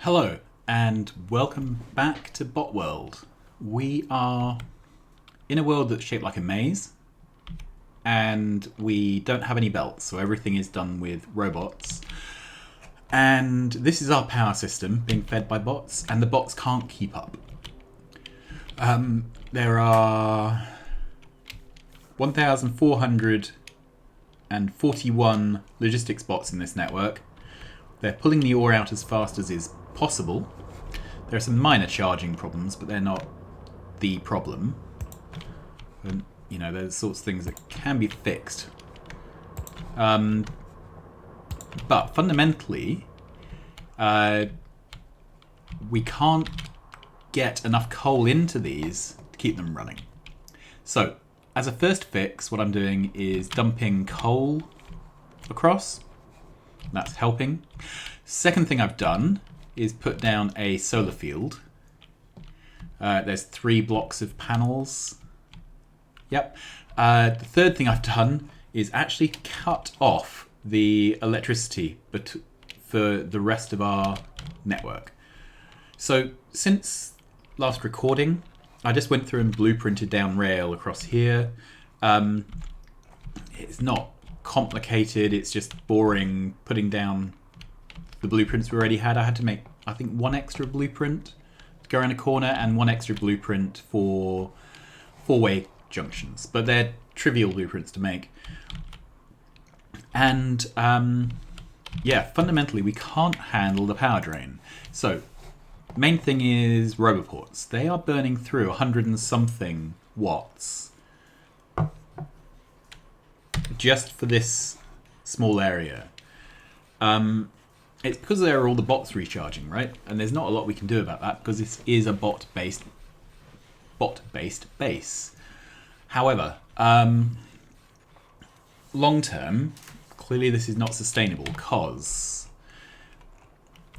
Hello and welcome back to Bot World. We are in a world that's shaped like a maze and we don't have any belts, so everything is done with robots. And this is our power system being fed by bots, and the bots can't keep up. There are 1,441 logistics bots in this network. They're pulling the ore out as fast as is possible. There are some minor charging problems, but they're not the problem. And, you know, there's sorts of things that can be fixed. But fundamentally, we can't get enough coal into these to keep them running. So, as a first fix, what I'm doing is dumping coal across. That's helping. Second thing I've done is put down a solar field. There's 3 blocks of panels. Yep. The third thing I've done is actually cut off the electricity for the rest of our network. So since last recording, I just went through and blueprinted down rail across here. It's not complicated, it's just boring putting down the blueprints we already had. I had to make, I think, 1 extra blueprint to go around a corner and 1 extra blueprint for 4-way junctions, but they're trivial blueprints to make. And yeah, fundamentally we can't handle the power drain. So main thing is roboports. They are burning through 100 and something watts just for this small area. It's because there are all the bots recharging, right? And there's not a lot we can do about that because this is a bot-based base. However, long term, clearly this is not sustainable because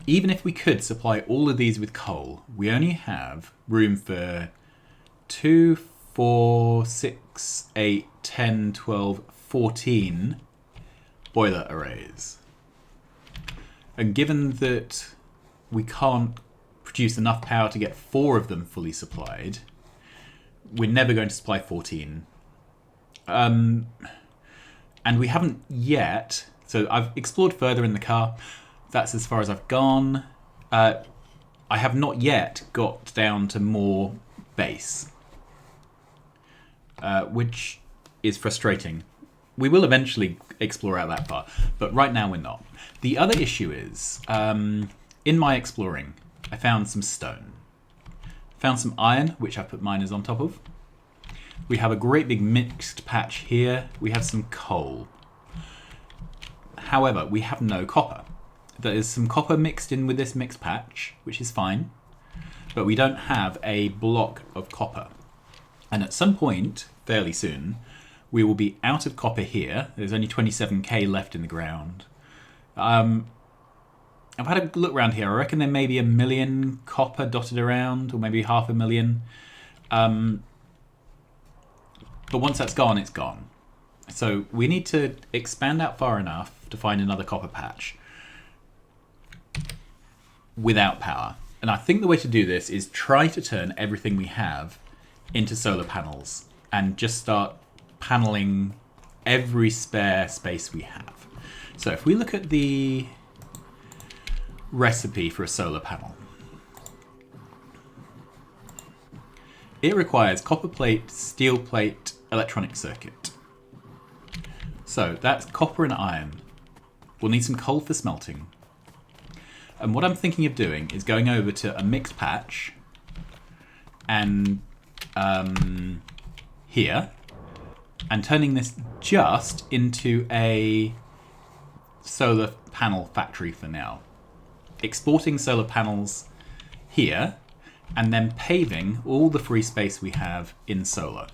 even if we could supply all of these with coal, we only have room for 2, 4, 6, 8, 10, 12, 14 boiler arrays. And given that we can't produce enough power to get 4 of them fully supplied, we're never going to supply 14. And we haven't yet, so I've explored further in the car. That's as far as I've gone. I have not yet got down to more base, which is frustrating. We will eventually explore out that far, but right now we're not. The other issue is, in my exploring, I found some stone. Found some iron, which I put miners on top of. We have a great big mixed patch here. We have some coal. However, we have no copper. There is some copper mixed in with this mixed patch, which is fine, but we don't have a block of copper. And at some point, fairly soon, we will be out of copper here. There's only 27k left in the ground. I've had a look around here. I reckon there may be 1 million copper dotted around, or maybe 500,000. But once that's gone, it's gone. So we need to expand out far enough to find another copper patch without power. And I think the way to do this is try to turn everything we have into solar panels and just start paneling every spare space we have. So if we look at the recipe for a solar panel, it requires copper plate, steel plate, electronic circuit. So that's copper and iron. We'll need some coal for smelting. And what I'm thinking of doing is going over to a mixed patch and here, and turning this just into a solar panel factory for now. Exporting solar panels here, and then paving all the free space we have in solar.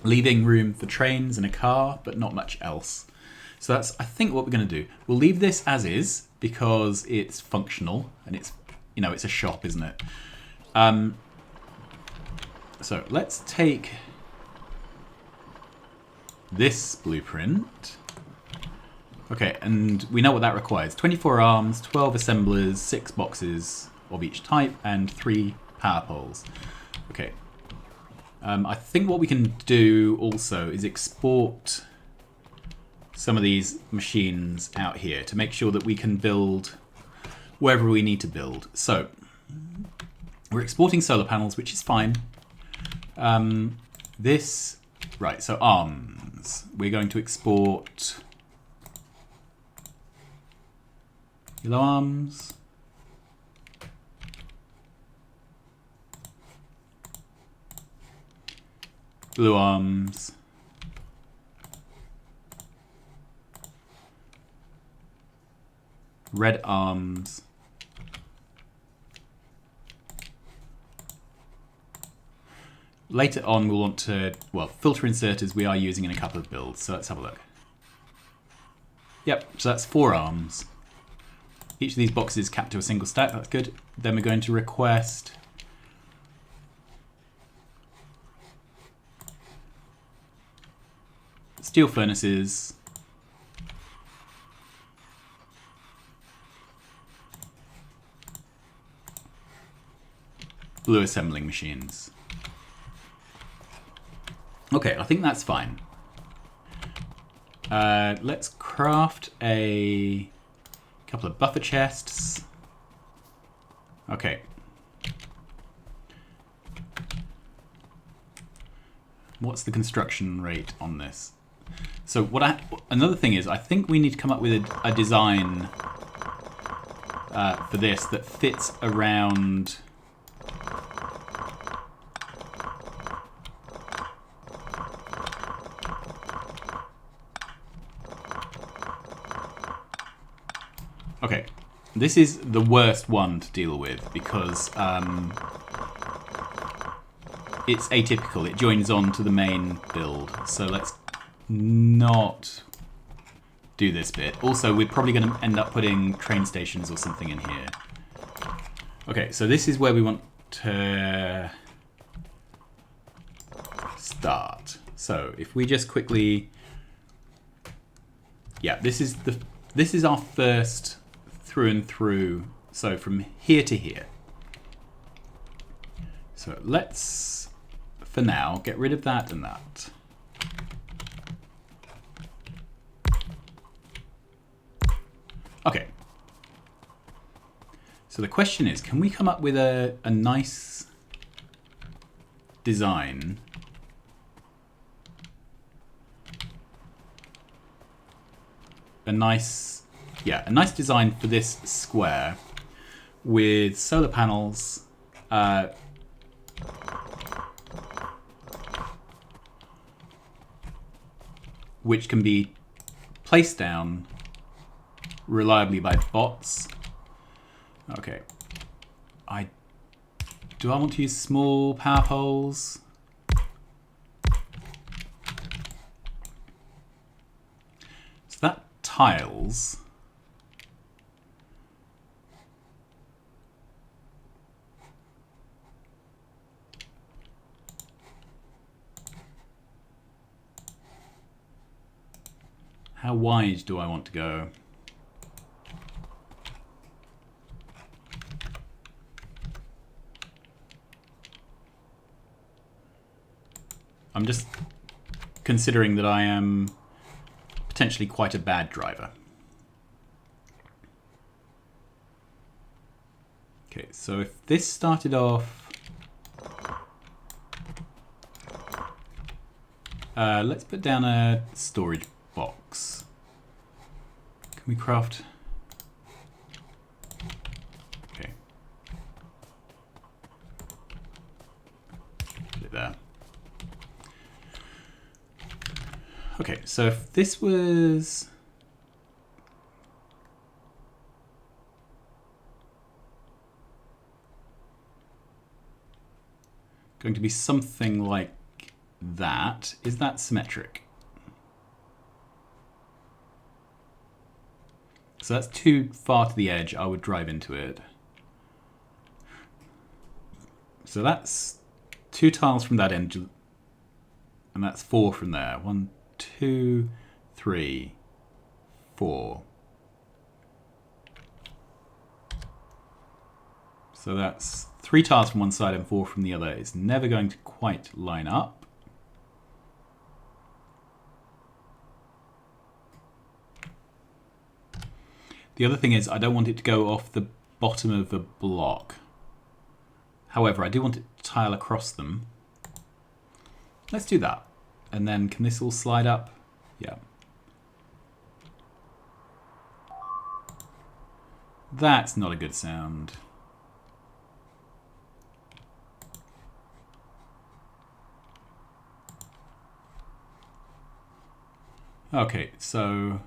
Leaving room for trains and a car, but not much else. So that's, I think, what we're going to do. We'll leave this as is, because it's functional, and it's, you know, it's a shop, isn't it? So let's take this blueprint Okay, and we know what that requires. 24 arms, 12 assemblers, 6 boxes of each type, and 3 power poles. Okay. I think what we can do also is export some of these machines out here to make sure that we can build wherever we need to build. So, we're exporting solar panels, which is fine. Right, so arms. We're going to export yellow arms. Blue arms. Red arms. Later on we'll want to, well, filter inserters we are using in a couple of builds, so let's have a look. Yep, so that's 4 arms. Each of these boxes capped to a single stack, that's good. Then we're going to request steel furnaces, blue assembling machines. Okay, I think that's fine. Let's craft a couple of buffer chests. Okay. What's the construction rate on this? So another thing is, I think we need to come up with a design for this that fits around okay, this is the worst one to deal with because it's atypical. It joins on to the main build. So let's not do this bit. Also, we're probably going to end up putting train stations or something in here. Okay, so this is where we want to start. So if we just quickly, yeah, this is our first through and through. So from here to here. So let's, for now, get rid of that and that. Okay. So the question is, can we come up with a nice design a nice design for this square with solar panels which can be placed down reliably by bots. Okay. Do I want to use small power poles? So that tiles. How wide do I want to go? I'm just considering that I am potentially quite a bad driver. Okay, so if this started off... let's put down a storage box. Can we craft... Okay. Put it there. Okay, so if this was... going to be something like that, is that symmetric? So that's too far to the edge, I would drive into it. So that's 2 tiles from that end, and that's 4 from there. 1, 2, 3, 4. So that's 3 tiles from one side and 4 from the other. It's never going to quite line up. The other thing is I don't want it to go off the bottom of the block. However, I do want it to tile across them. Let's do that. And then can this all slide up? Yeah. That's not a good sound. Okay, so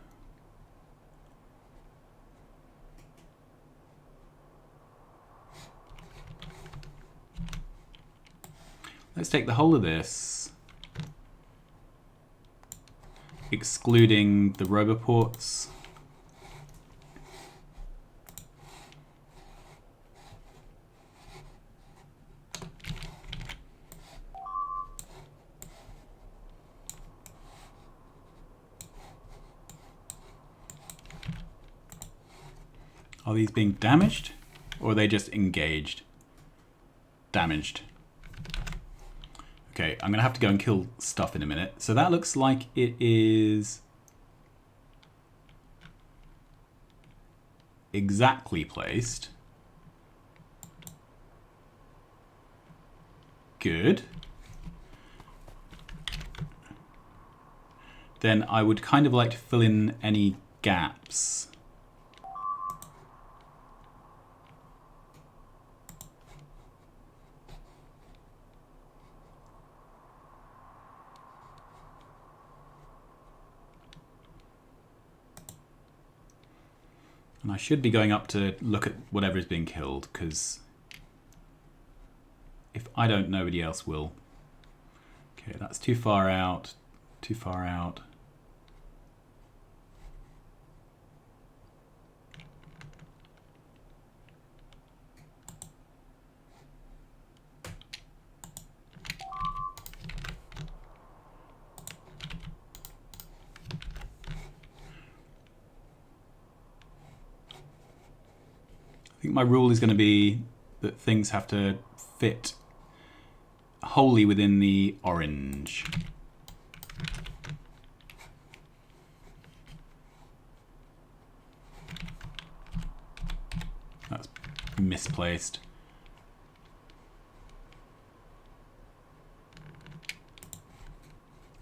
let's take the whole of this, excluding the roboports. Are these being damaged, or are they just engaged? Damaged. Okay, I'm gonna have to go and kill stuff in a minute. So that looks like it is exactly placed. Good. Then I would kind of like to fill in any gaps. And I should be going up to look at whatever is being killed, because if I don't, nobody else will. Okay, that's too far out, too far out. I think my rule is going to be that things have to fit wholly within the orange. That's misplaced.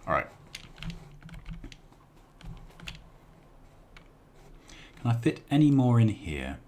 All right. Can I fit any more in here?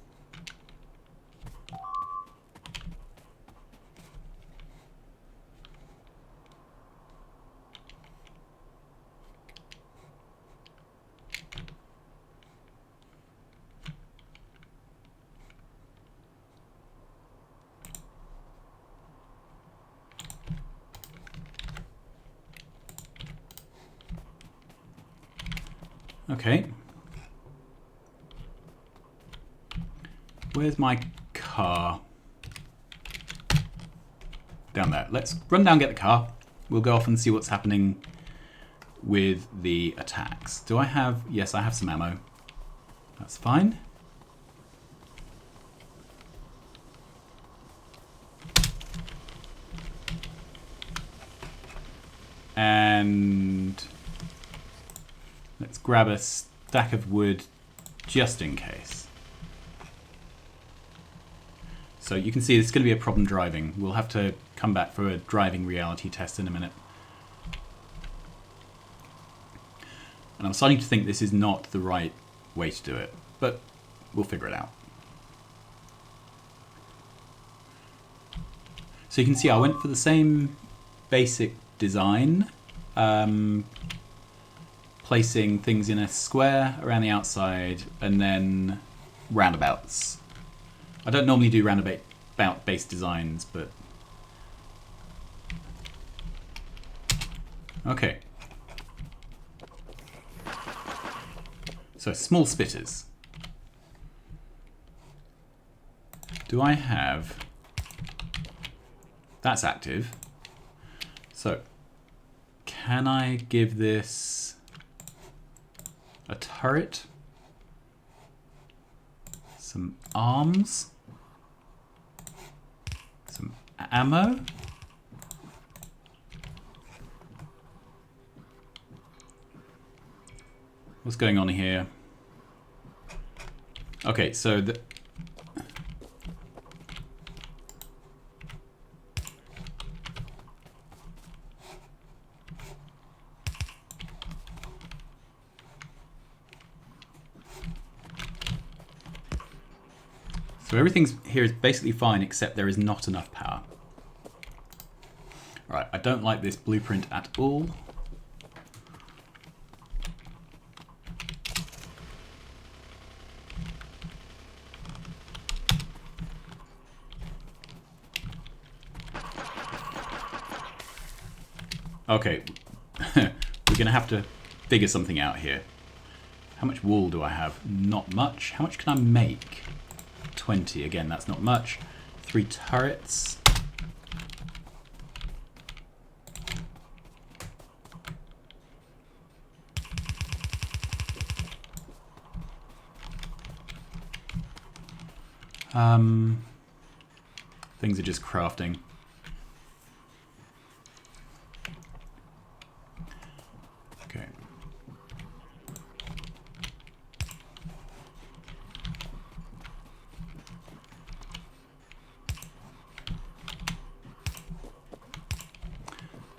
Okay. Where's my car? Down there. Let's run down, get the car. We'll go off and see what's happening with the attacks. Do I have... Yes, I have some ammo. That's fine. And let's grab a stack of wood just in case. So you can see it's going to be a problem driving. We'll have to come back for a driving reality test in a minute. And I'm starting to think this is not the right way to do it, but we'll figure it out. So you can see I went for the same basic design, placing things in a square around the outside and then roundabouts. I don't normally do roundabout-based designs, but... Okay. So, small spitters. Do I have... That's active. So, can I give this a turret? some arms, some ammo. What's going on here? Okay, so so everything here is basically fine, except there is not enough power. Right, I don't like this blueprint at all. Okay, we're going to have to figure something out here. How much wool do I have? Not much. How much can I make? 20. Again, that's not much. 3 turrets. Things are just crafting. Okay.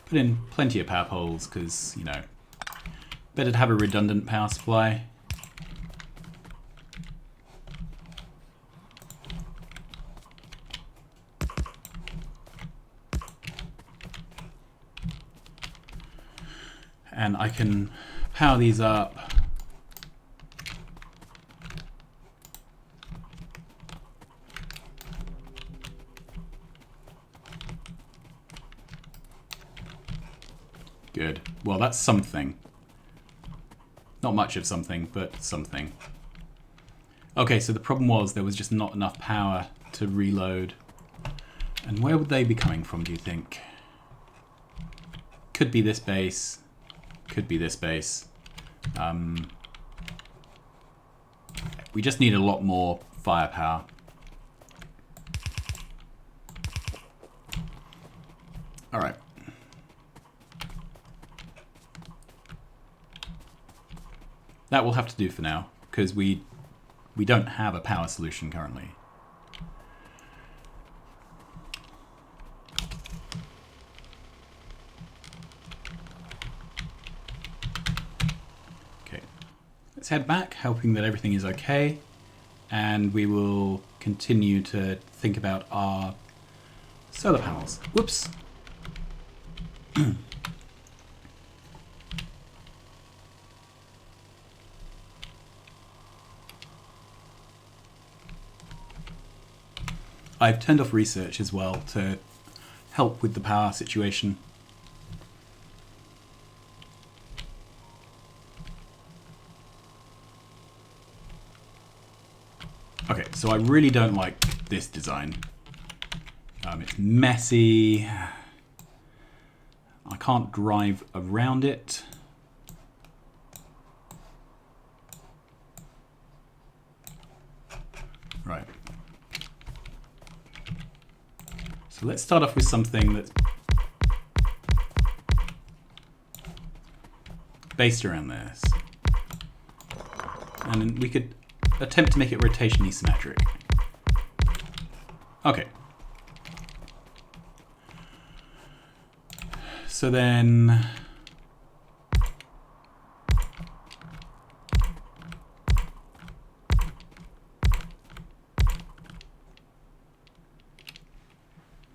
Put in plenty of power poles because, you know, better to have a redundant power supply. And I can power these up. Good. Well, that's something. Not much of something, but something. Okay, so the problem was there was just not enough power to reload. And where would they be coming from, do you think? Could be this base. Could be this base. We just need a lot more firepower. All right. That will have to do for now, because we don't have a power solution currently. Okay, let's head back, hoping that everything is okay, and we will continue to think about our solar panels. Whoops. I've turned off research as well to help with the power situation. Okay, so I really don't like this design. It's messy. I can't drive around it. Right. So let's start off with something that's based around this. And we could attempt to make it rotationally symmetric. Okay. So then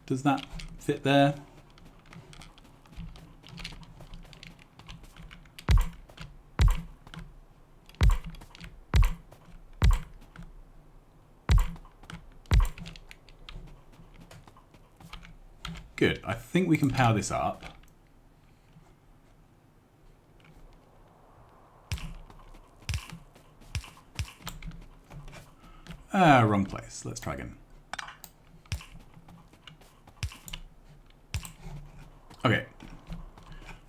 does that fit there? Good. I think we can power this up. Wrong place. Let's try again. Okay.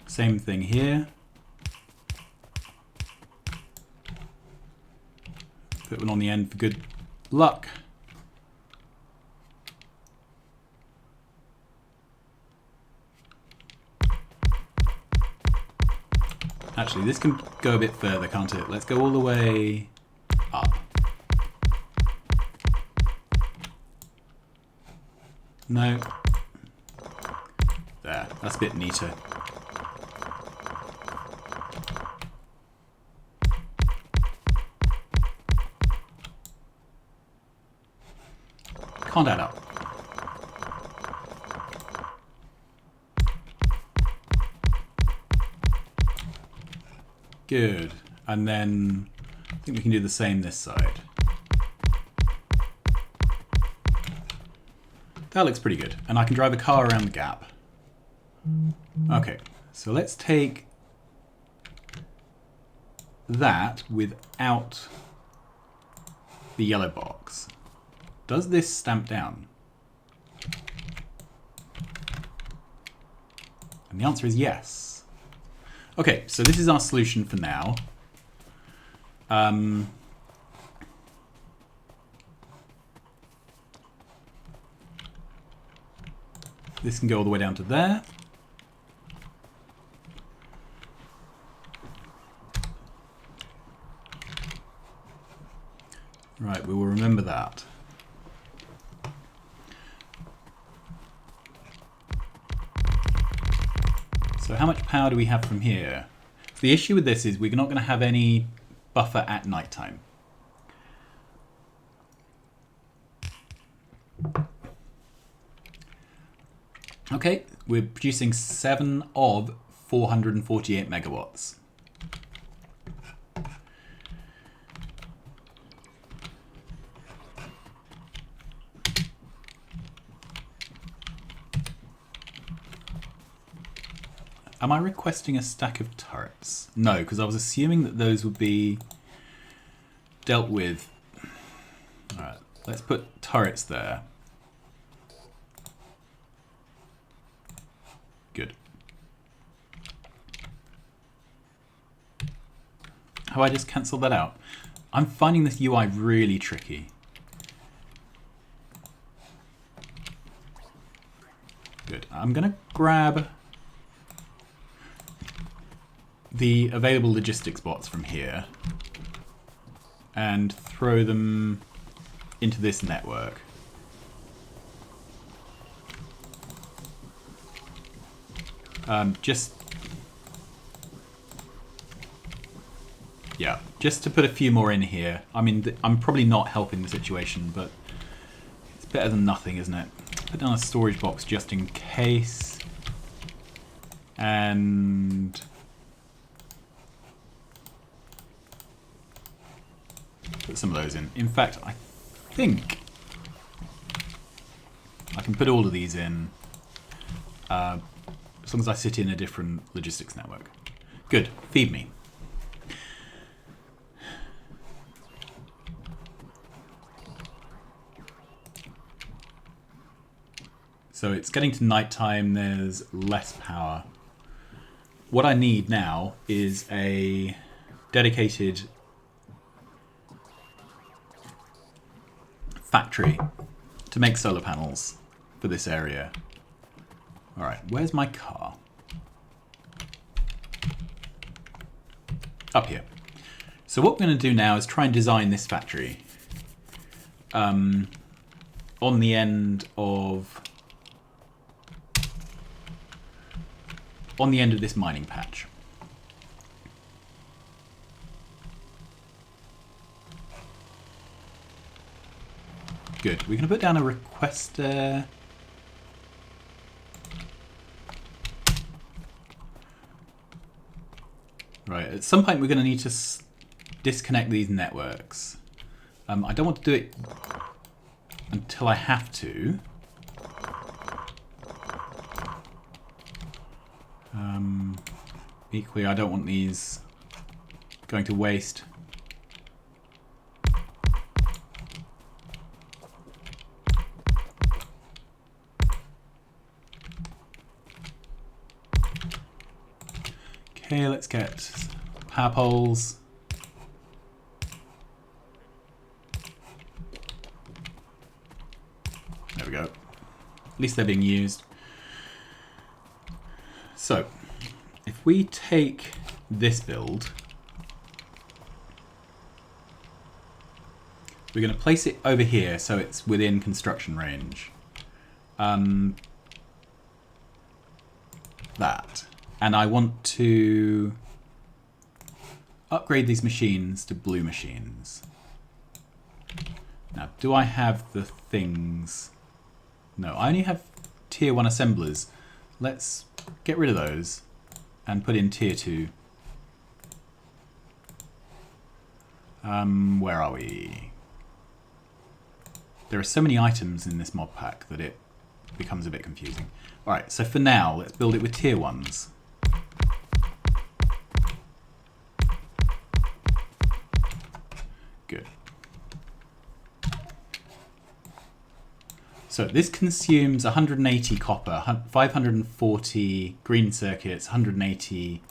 Same thing here. Put one on the end for good luck. Actually, this can go a bit further, can't it? Let's go all the way up. No. There, that's a bit neater. Can't add up. Good. And then I think we can do the same this side. That looks pretty good. And I can drive a car around the gap. Okay, so let's take that without the yellow box. Does this stamp down? And the answer is yes. Okay, so this is our solution for now. This can go all the way down to there. Right, we will remember that. So how much power do we have from here? So the issue with this is we're not going to have any buffer at nighttime. Okay, we're producing 7 of 448 megawatts. Am I requesting a stack of turrets? No, because I was assuming that those would be dealt with. Alright, let's put turrets there. Good. Have I just cancelled that out? I'm finding this UI really tricky. Good. I'm going to grab the available logistics bots from here and throw them into this network. Just to put a few more in here. I mean, I'm probably not helping the situation, but it's better than nothing, isn't it? Put down a storage box just in case. And put some of those in. In fact, I think I can put all of these in as long as I sit in a different logistics network. Good. Feed me. So it's getting to nighttime, there's less power. What I need now is a dedicated factory to make solar panels for this area. Alright, where's my car? Up here. So what we're going to do now is try and design this factory on the end of this mining patch. Good. We're going to put down a requester. Right, at some point we're going to need to disconnect these networks. I don't want to do it until I have to. Equally, I don't want these going to waste. Okay, let's get power poles. There we go. At least they're being used. So, if we take this build, we're going to place it over here so it's within construction range. That. And I want to upgrade these machines to blue machines. Now, do I have the things? No, I only have tier 1 assemblers. Let's get rid of those and put in tier 2. Where are we? There are so many items in this mod pack that it becomes a bit confusing. Alright, so for now, let's build it with tier 1s. Good. So this consumes 180 copper, 540 green circuits, 180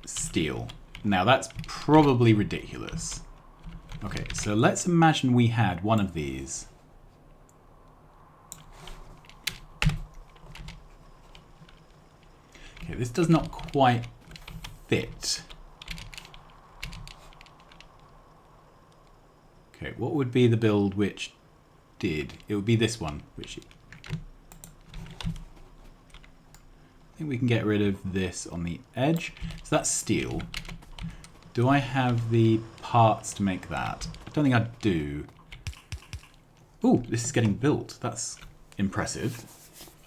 steel. Now that's probably ridiculous. Okay, so let's imagine we had one of these. Okay, this does not quite fit. Okay, what would be the build which did? It would be this one, which I think we can get rid of this on the edge. So that's steel. Do I have the parts to make that? I don't think I do. Ooh, this is getting built. That's impressive.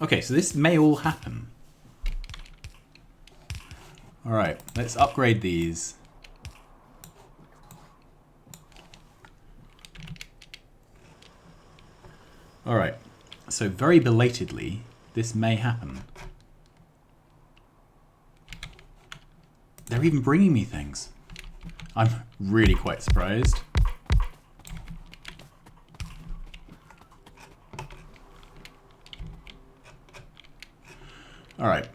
Okay, so this may all happen. Alright, let's upgrade these. Alright, so very belatedly, this may happen. They're even bringing me things. I'm really quite surprised. Alright,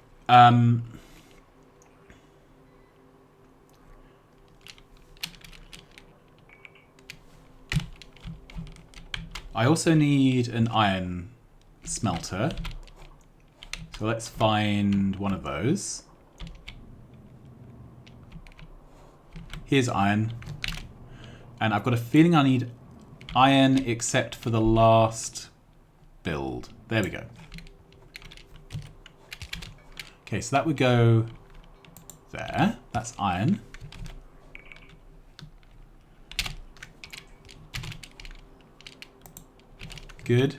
I also need an iron smelter. So let's find one of those. Here's iron. And I've got a feeling I need iron except for the last build. There we go. Okay, so that would go there. That's iron. Good.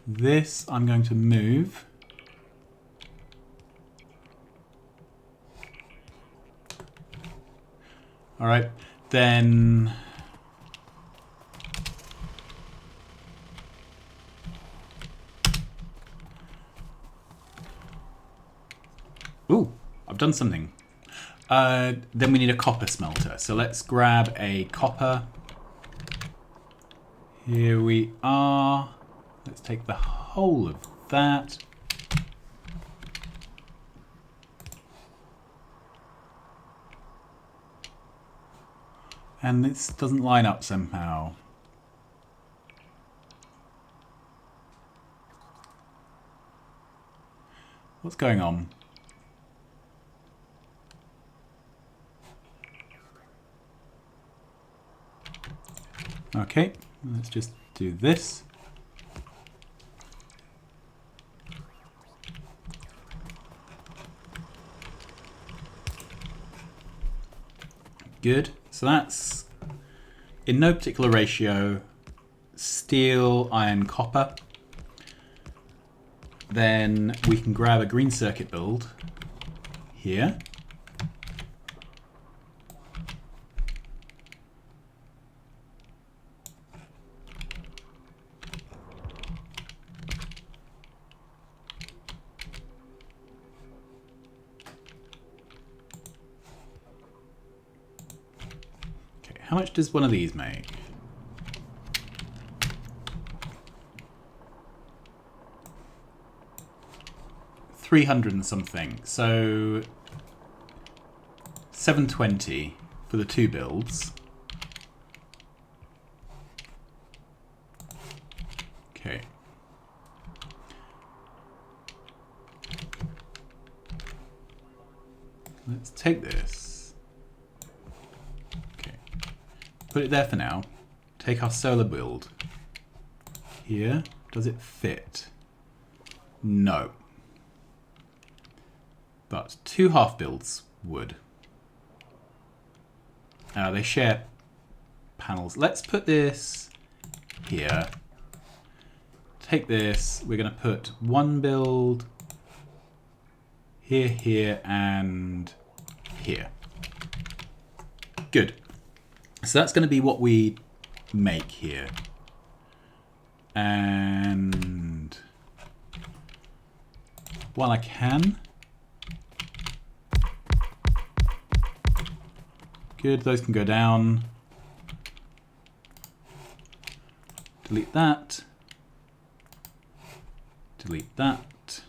This I'm going to move. All right, then ooh, I've done something. Then we need a copper smelter. So let's grab a copper. Here we are. Let's take the whole of that. And this doesn't line up somehow. What's going on? Okay, let's just do this. Good. So that's, in no particular ratio, steel, iron, copper. Then we can grab a green circuit build here. How much does one of these make? $300 and something. So $720 for the two builds. Okay. Let's take this. Okay. Put it there for now. Take our solar build. Here. Does it fit? No. But 2 half builds would. They share panels. Let's put this here. Take this. We're going to put 1 build here, here, and here. Good. So that's going to be what we make here. And while I can, good, those can go down. Delete that. Delete that.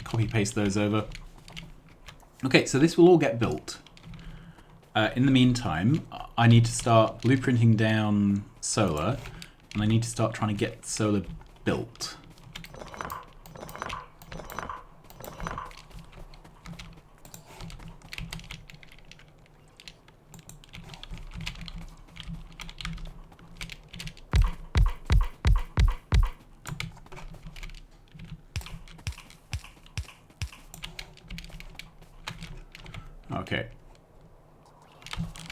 Copy paste those over. Okay, so this will all get built. In the meantime, I need to start blueprinting down solar, and I need to start trying to get solar built. Okay.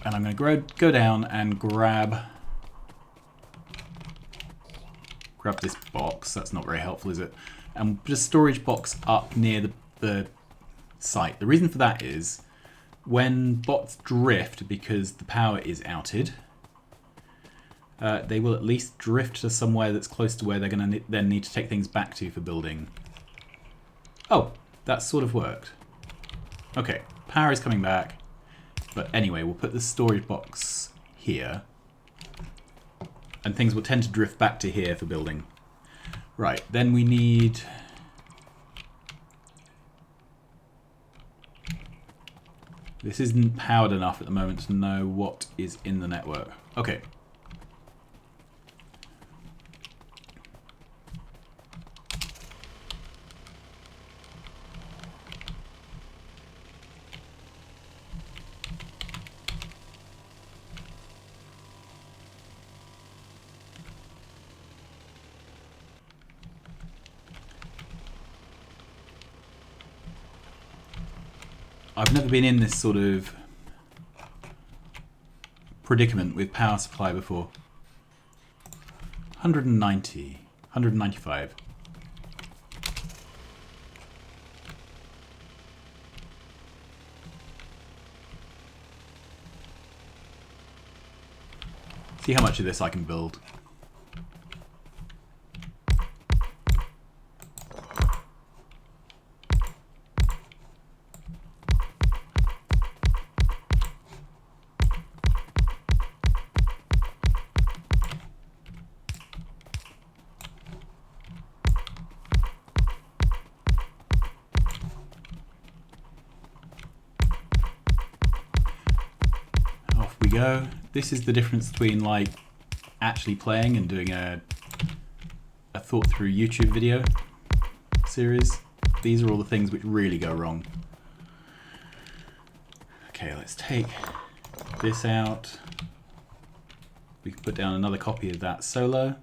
And I'm going to go down and grab this box. That's not very helpful, is it? And put a storage box up near the site. The reason for that is when bots drift because the power is outed, they will at least drift to somewhere that's close to where they're going to then need to take things back to for building. Oh, that sort of worked. Okay, power is coming back. But anyway, we'll put the storage box here. And things will tend to drift back to here for building. Right, then we need... This isn't powered enough at the moment to know what is in the network. Okay. I've never been in this sort of predicament with power supply before. 190, 195. See how much of this I can build. Go. This is the difference between like actually playing and doing a thought through YouTube video series. These are all the things which really go wrong. Okay, let's take this out. We can put down another copy of that solo.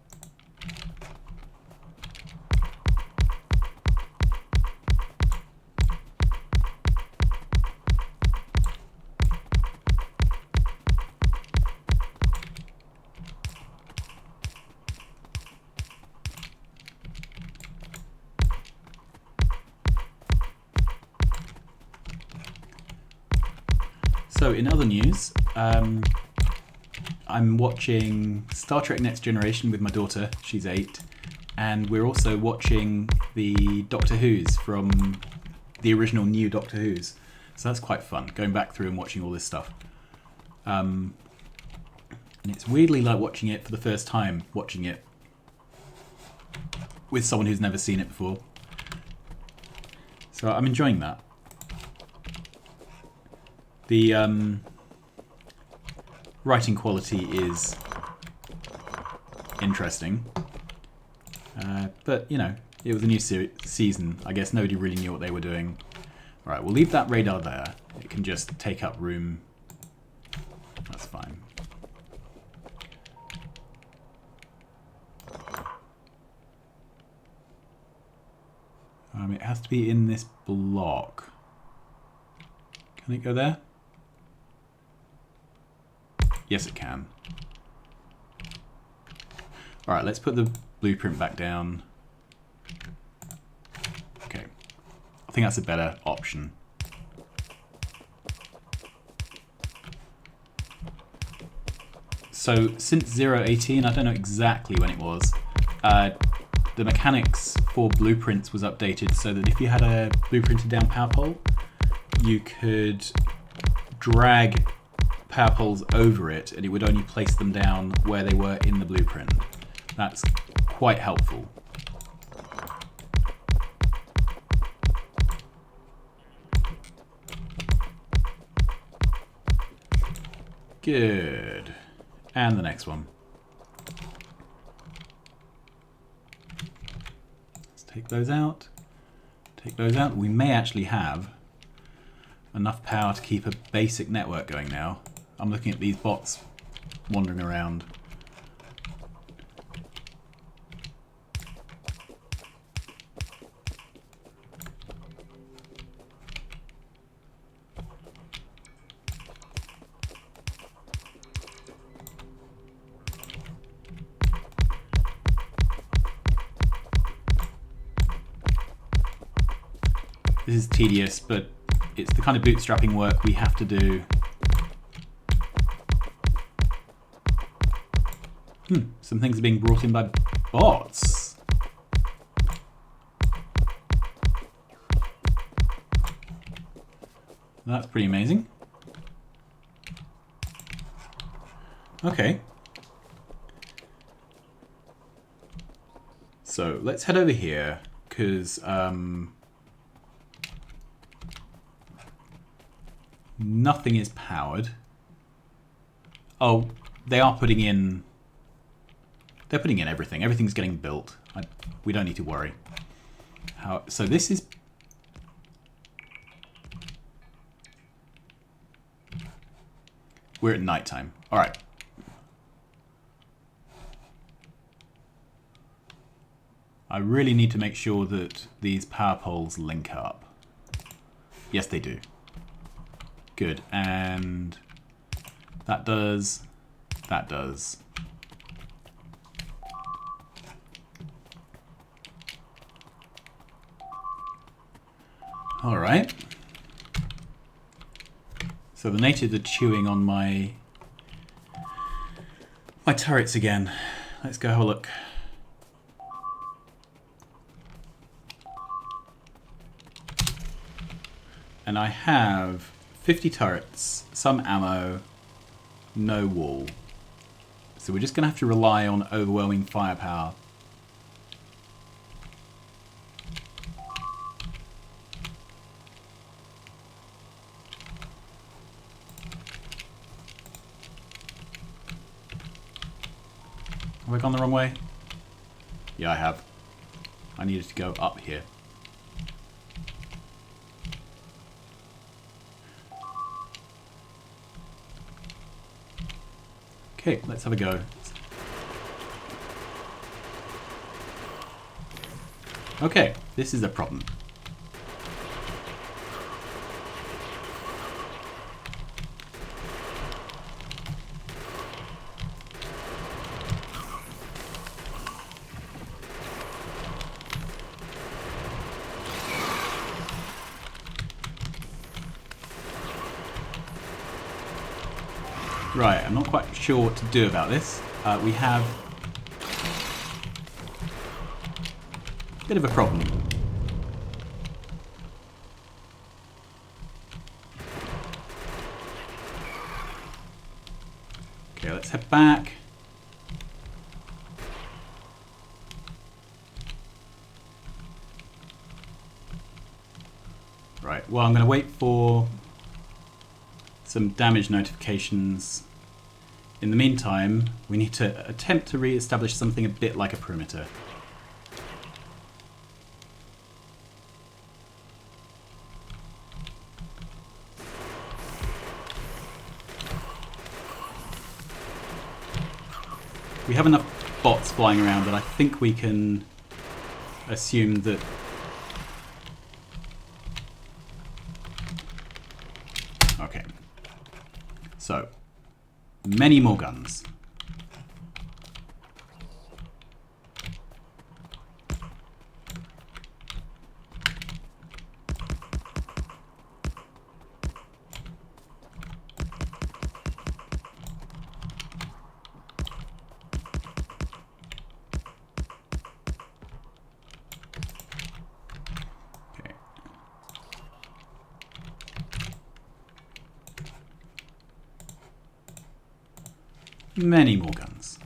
So in other news, I'm watching Star Trek Next Generation with my daughter, she's 8, and we're also watching the Doctor Who's from the original new Doctor Who's. So that's quite fun, going back through and watching all this stuff. And it's weirdly like watching it for the first time, watching it with someone who's never seen it before. So I'm enjoying that. The writing quality is interesting. But, you know, it was a new season. I guess nobody really knew what they were doing. Right, we'll leave that radar there. It can just take up room. That's fine. It has to be in this block. Can it go there? Yes, it can. All right, let's put the blueprint back down. Okay, I think that's a better option. So since 0.18, I don't know exactly when it was, the mechanics for blueprints was updated so that if you had a blueprinted down power pole, you could drag power poles over it and it would only place them down where they were in the blueprint. That's quite helpful. Good. And the next one. Let's take those out. Take those out. We may actually have enough power to keep a basic network going now. I'm looking at these bots wandering around. This is tedious, but it's the kind of bootstrapping work we have to do. Some things are being brought in by bots. That's pretty amazing. Okay. So let's head over here, because nothing is powered. Oh, they are putting in... They're putting in everything. Everything's getting built. We don't need to worry. So this is... We're at nighttime. All right. I really need to make sure that these power poles link up. Yes, they do. Good. And that does. That does. All right. So the natives are chewing on my turrets again. Let's go have a look. And I have 50 turrets, some ammo, no wall. So we're just going to have to rely on overwhelming firepower. Have I gone the wrong way? Yeah, I have. I needed to go up here. Okay, let's have a go. Okay, this is a problem. Right, I'm not quite sure what to do about this. We have a bit of a problem. Okay, let's head back. Right, well, I'm going to wait for some damage notifications. In the meantime, we need to attempt to re-establish something a bit like a perimeter. We have enough bots flying around that I think we can assume that okay. So, many more guns. Many more guns.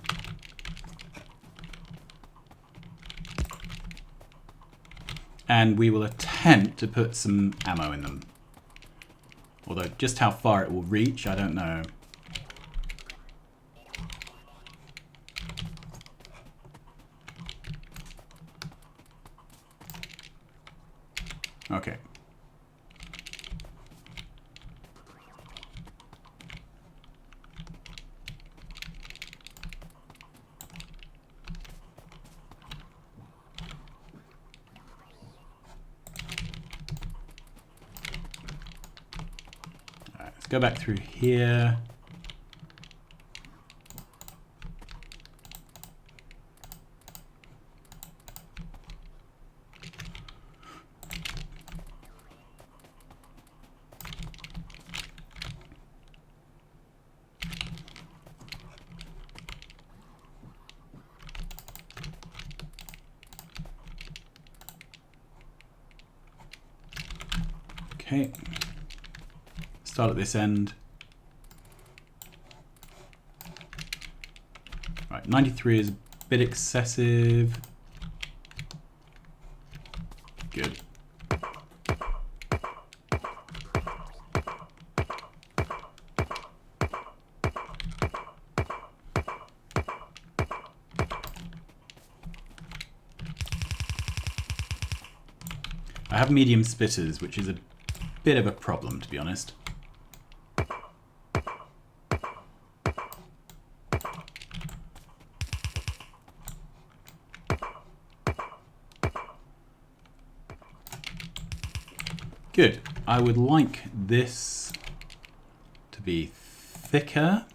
And we will attempt to put some ammo in them. Although just how far it will reach, I don't know. Okay. Go back through here. Okay. Start at this end. Right, 93 is a bit excessive. Good. I have medium spitters, which is a bit of a problem, to be honest. Good. I would like this to be thicker.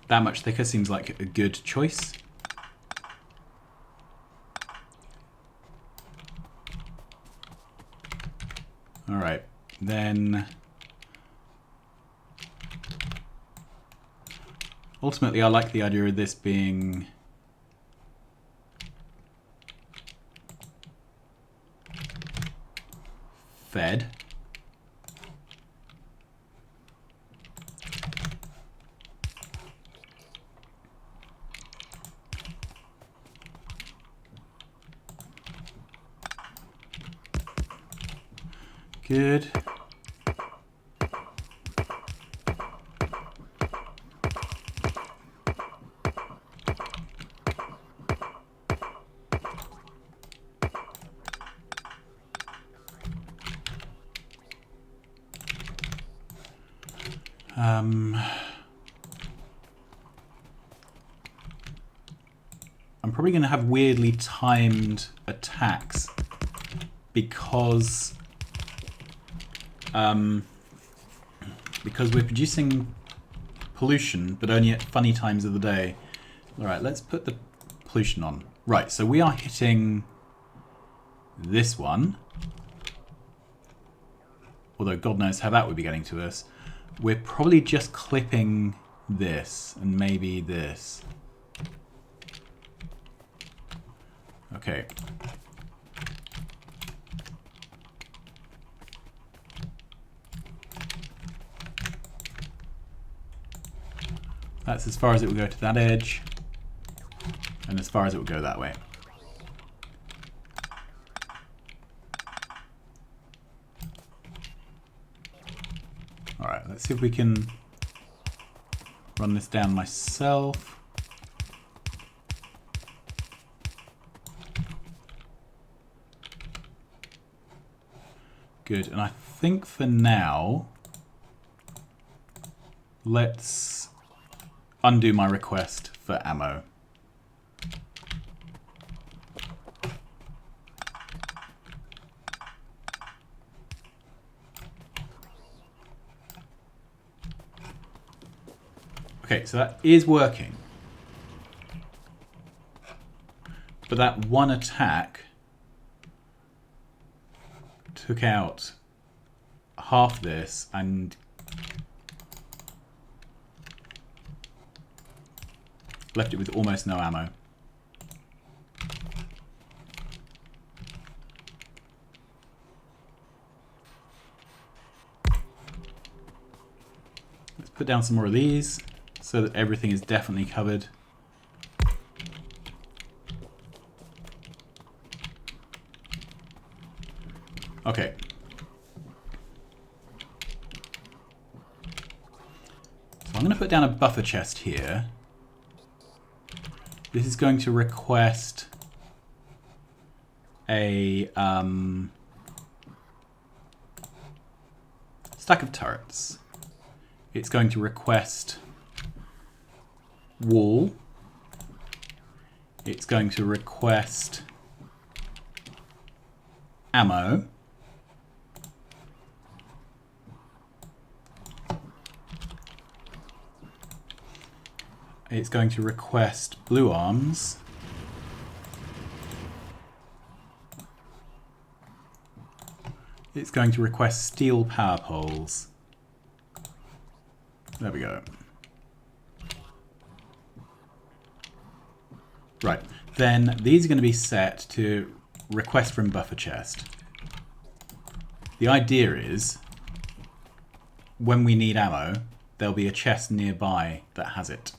That much thicker seems like a good choice. All right, then ultimately I like the idea of this being fed. Good. I'm probably going to have weirdly timed attacks because we're producing pollution, but only at funny times of the day. All right, let's put the pollution on. Right, so we are hitting this one. Although God knows how that would be getting to us. We're probably just clipping this and maybe this. Okay. That's as far as it will go to that edge, and as far as it will go that way. Right, let's see if we can run this down myself. Good, and I think for now, let's undo my request for ammo. Okay, so that is working. But that one attack took out half this and left it with almost no ammo. Let's put down some more of these so that everything is definitely covered. Okay. So I'm going to put down a buffer chest here. This is going to request a stack of turrets. It's going to request wall. It's going to request ammo. It's going to request blue arms. It's going to request steel power poles. There we go. Right, then these are going to be set to request from buffer chest. The idea is, when we need ammo, there'll be a chest nearby that has it,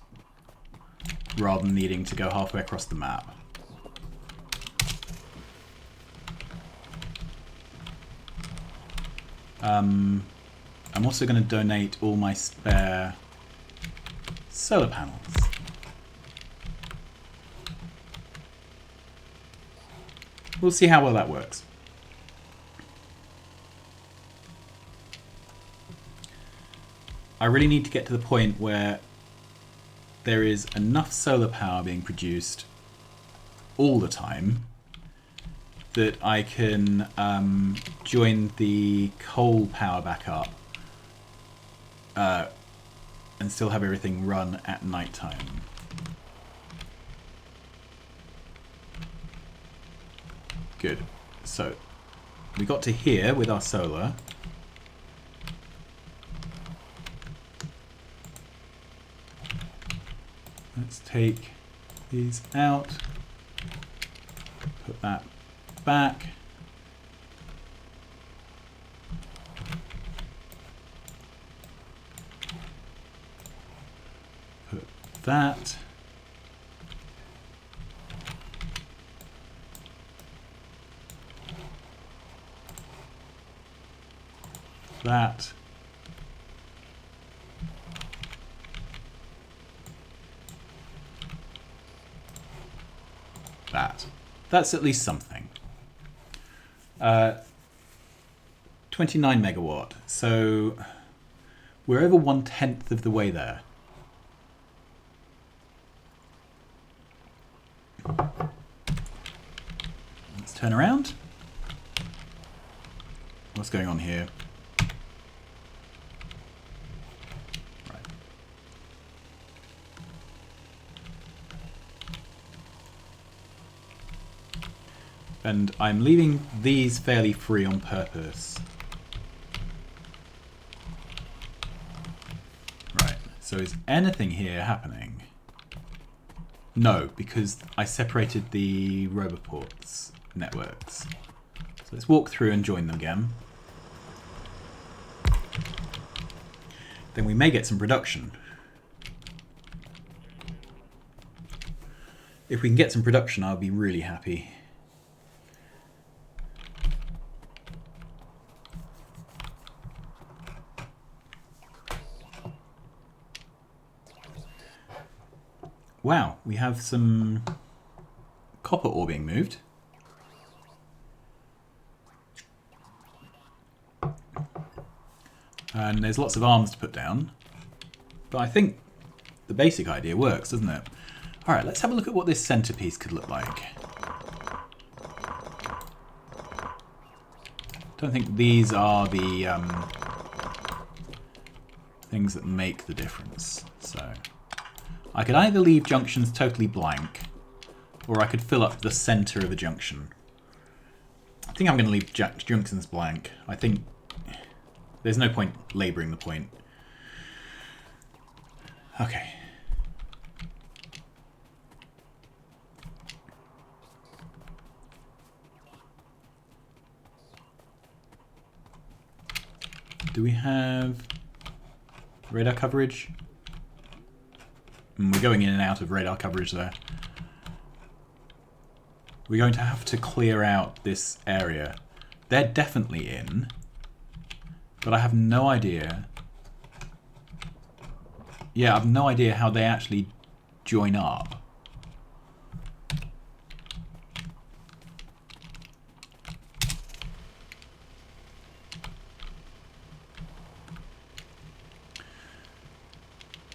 rather than needing to go halfway across the map. I'm also going to donate all my spare solar panels. We'll see how well that works. I really need to get to the point where there is enough solar power being produced all the time that I can join the coal power back up and still have everything run at night time. Good. So we got to here with our solar. Let's take these out, put that back. Put that. That. That's at least something. 29 megawatt. So we're over 1/10 of the way there. Let's turn around. What's going on here? And I'm leaving these fairly free on purpose. Right, so is anything here happening? No, because I separated the Roboports networks. So let's walk through and join them again. Then we may get some production. If we can get some production, I'll be really happy. Wow, we have some copper ore being moved. And there's lots of arms to put down. But I think the basic idea works, doesn't it? Alright, let's have a look at what this centerpiece could look like. Don't think these are the things that make the difference. So I could either leave junctions totally blank, or I could fill up the center of a junction. I think I'm going to leave junctions blank. I think there's no point labouring the point. Okay. Do we have radar coverage? We're going in and out of radar coverage there. We're going to have to clear out this area. They're definitely in, but I have no idea. Yeah, I have no idea how they actually join up.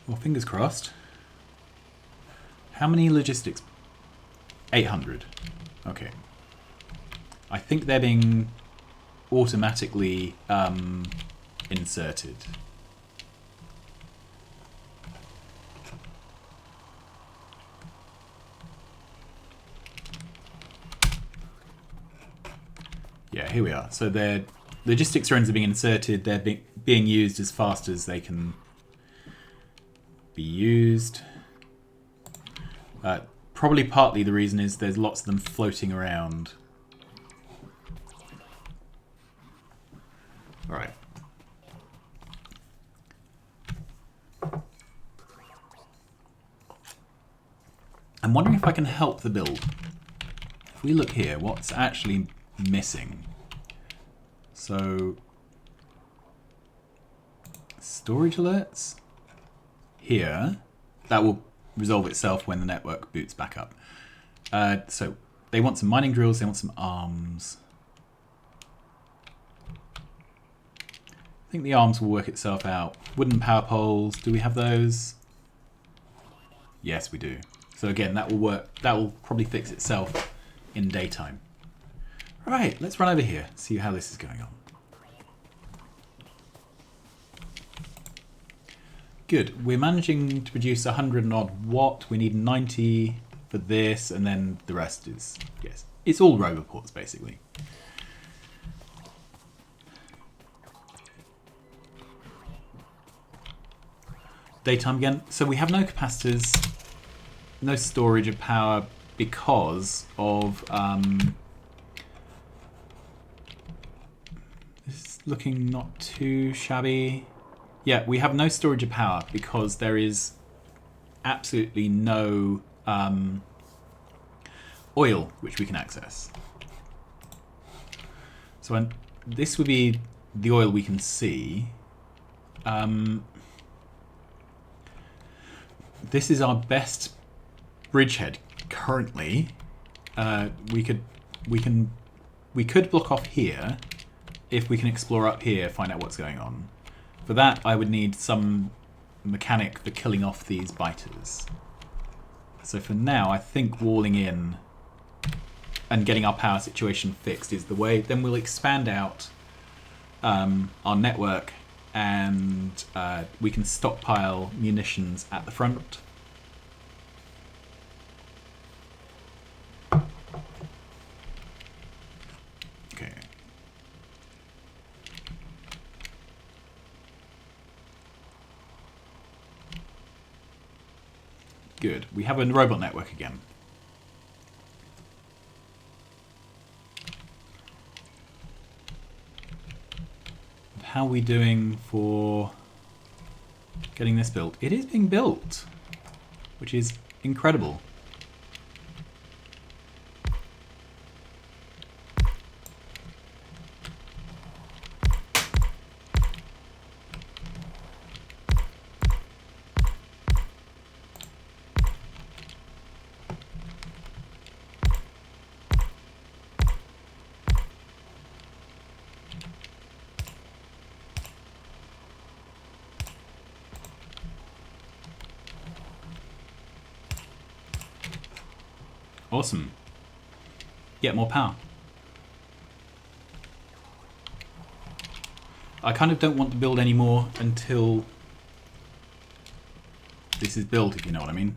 Well, fingers crossed. How many logistics? 800. Okay. I think they're being automatically inserted. Yeah, here we are. So their logistics runs are being inserted. They're being used as fast as they can be used. Probably partly the reason is there's lots of them floating around. All right. I'm wondering if I can help the build. If we look here, what's actually missing? So, storage alerts here. That will resolve itself when the network boots back up. So they want some mining drills, they want some arms. I think the arms will work itself out. Wooden power poles, do we have those? Yes, we do. So again, that will work. That will probably fix itself in daytime. Right, let's run over here, see how this is going on. Good, we're managing to produce 100 and odd watt. We need 90 for this, and then the rest is, yes, it's all roboports basically. Daytime again. So we have no capacitors, no storage of power because of this is looking not too shabby. Yeah, we have no storage of power because there is absolutely no oil which we can access. So this would be the oil we can see. This is our best bridgehead currently. We could block off here if we can explore up here, find out what's going on. For that, I would need some mechanic for killing off these biters. So for now, I think walling in and getting our power situation fixed is the way. Then we'll expand out our network, and we can stockpile munitions at the front. Okay. Good. We have a robot network again. How are we doing for getting this built? It is being built, which is incredible. Awesome. Get more power. I kind of don't want to build any more until this is built, if you know what I mean.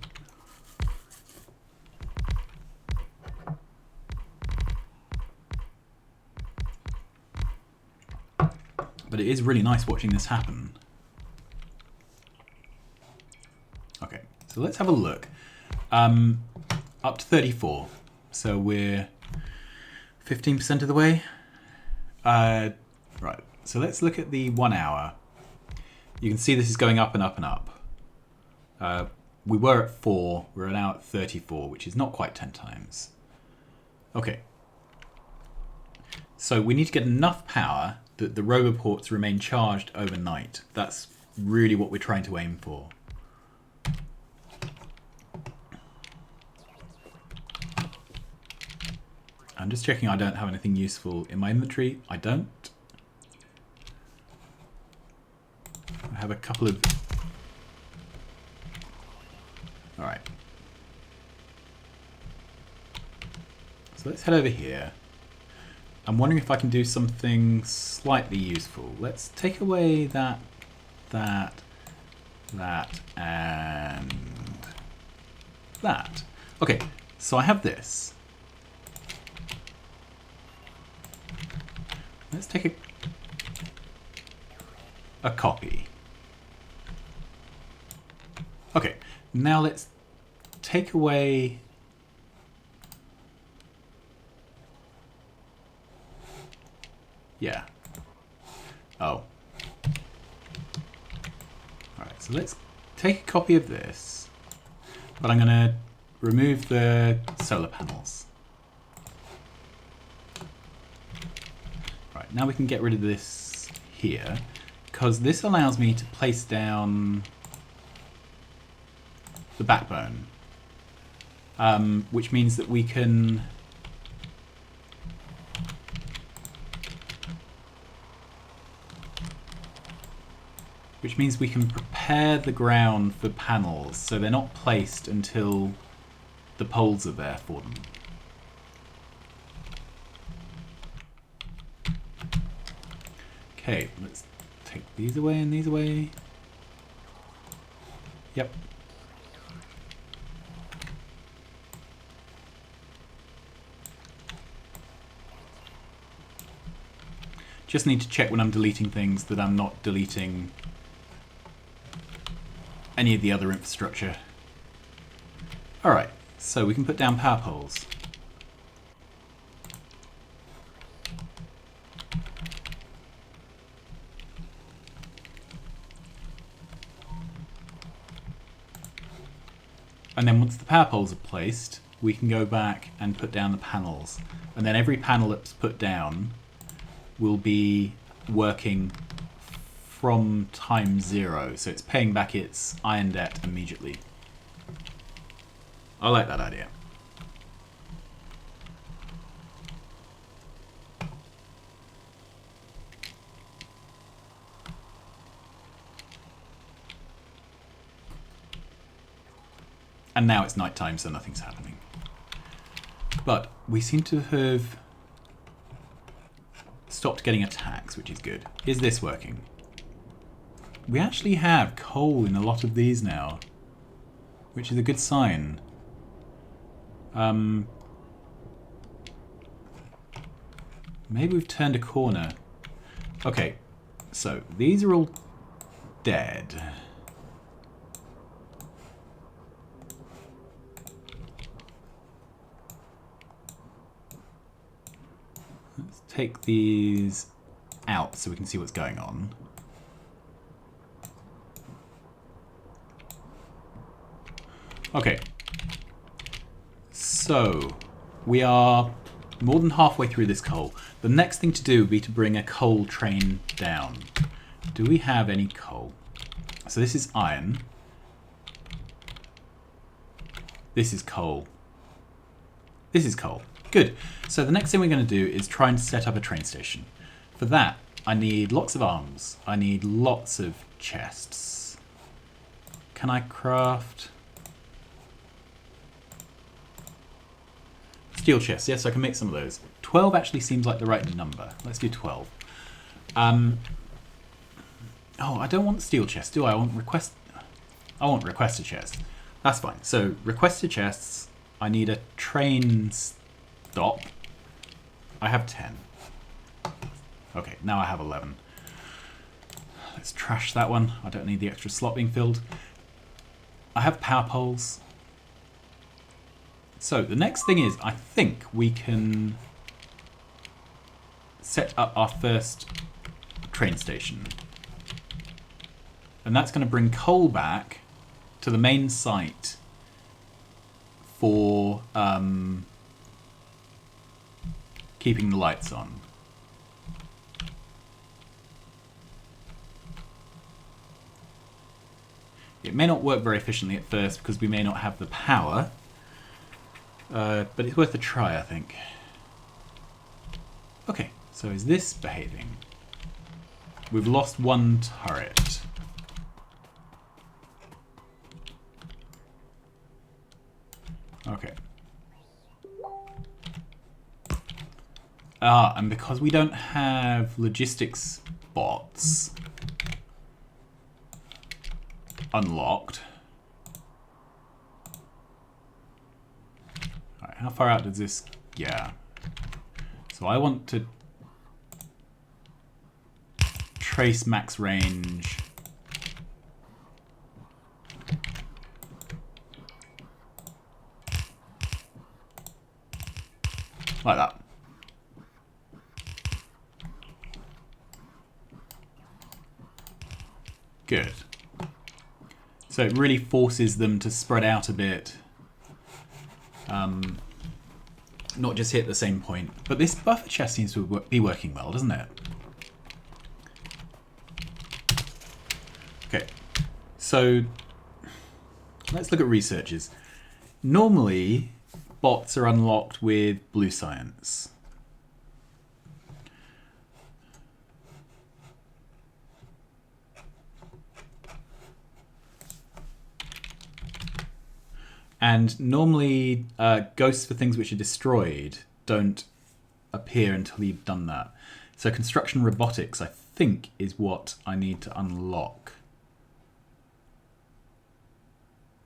But it is really nice watching this happen. Okay, so let's have a look. Up to 34. So we're 15% of the way. Right, so let's look at the 1 hour. You can see this is going up and up and up. We were at 4, we're now at 34, which is not quite 10 times. Okay. So we need to get enough power that the roboports remain charged overnight. That's really what we're trying to aim for. I'm just checking I don't have anything useful in my inventory. I don't. I have a couple of... Alright. So let's head over here. I'm wondering if I can do something slightly useful. Let's take away that, and that. Okay, so I have this. Let's take a copy. Okay, now let's take away... Yeah. Oh. Alright, so let's take a copy of this, but I'm going to remove the solar panels. Right, now we can get rid of this here, because this allows me to place down the backbone, which means that we can... Which means we can prepare the ground for panels so they're not placed until the poles are there for them. Okay, let's take these away and these away. Yep. Just need to check when I'm deleting things that I'm not deleting any of the other infrastructure. Alright, so we can put down power poles. And then once the power poles are placed, we can go back and put down the panels. And then every panel that's put down will be working from time 0, so it's paying back its iron debt immediately. I like that idea. And now it's nighttime, so nothing's happening. But we seem to have stopped getting attacks, which is good. Is this working? We actually have coal in a lot of these now, which is a good sign. Maybe we've turned a corner. Okay, so these are all dead. Let's take these out so we can see what's going on. Okay, so we are more than halfway through this coal. The next thing to do would be to bring a coal train down. Do we have any coal? So this is iron. This is coal. This is coal. Good. So the next thing we're going to do is try and set up a train station. For that, I need lots of arms. I need lots of chests. Can I craft... steel chests. Yes, I can make some of those. 12 actually seems like the right number. Let's do 12. Oh, I don't want steel chests, do I? I want requested chests. That's fine. So requested chests. I need a train stop. I have 10. Okay, now I have 11. Let's trash that one. I don't need the extra slot being filled. I have power poles. So the next thing is, I think we can set up our first train station. And that's going to bring coal back to the main site for keeping the lights on. It may not work very efficiently at first because we may not have the power, but it's worth a try, I think. Okay, so is this behaving? We've lost one turret. Okay. And because we don't have logistics bots unlocked. Alright, how far out does this... Yeah. So I want to trace max range. Like that. Good. So it really forces them to spread out a bit. Not just hit the same point. But this buffer chest seems to be working well, doesn't it? Okay. So let's look at researches. Normally, bots are unlocked with blue science. And normally, ghosts for things which are destroyed don't appear until you've done that. So construction robotics, I think, is what I need to unlock.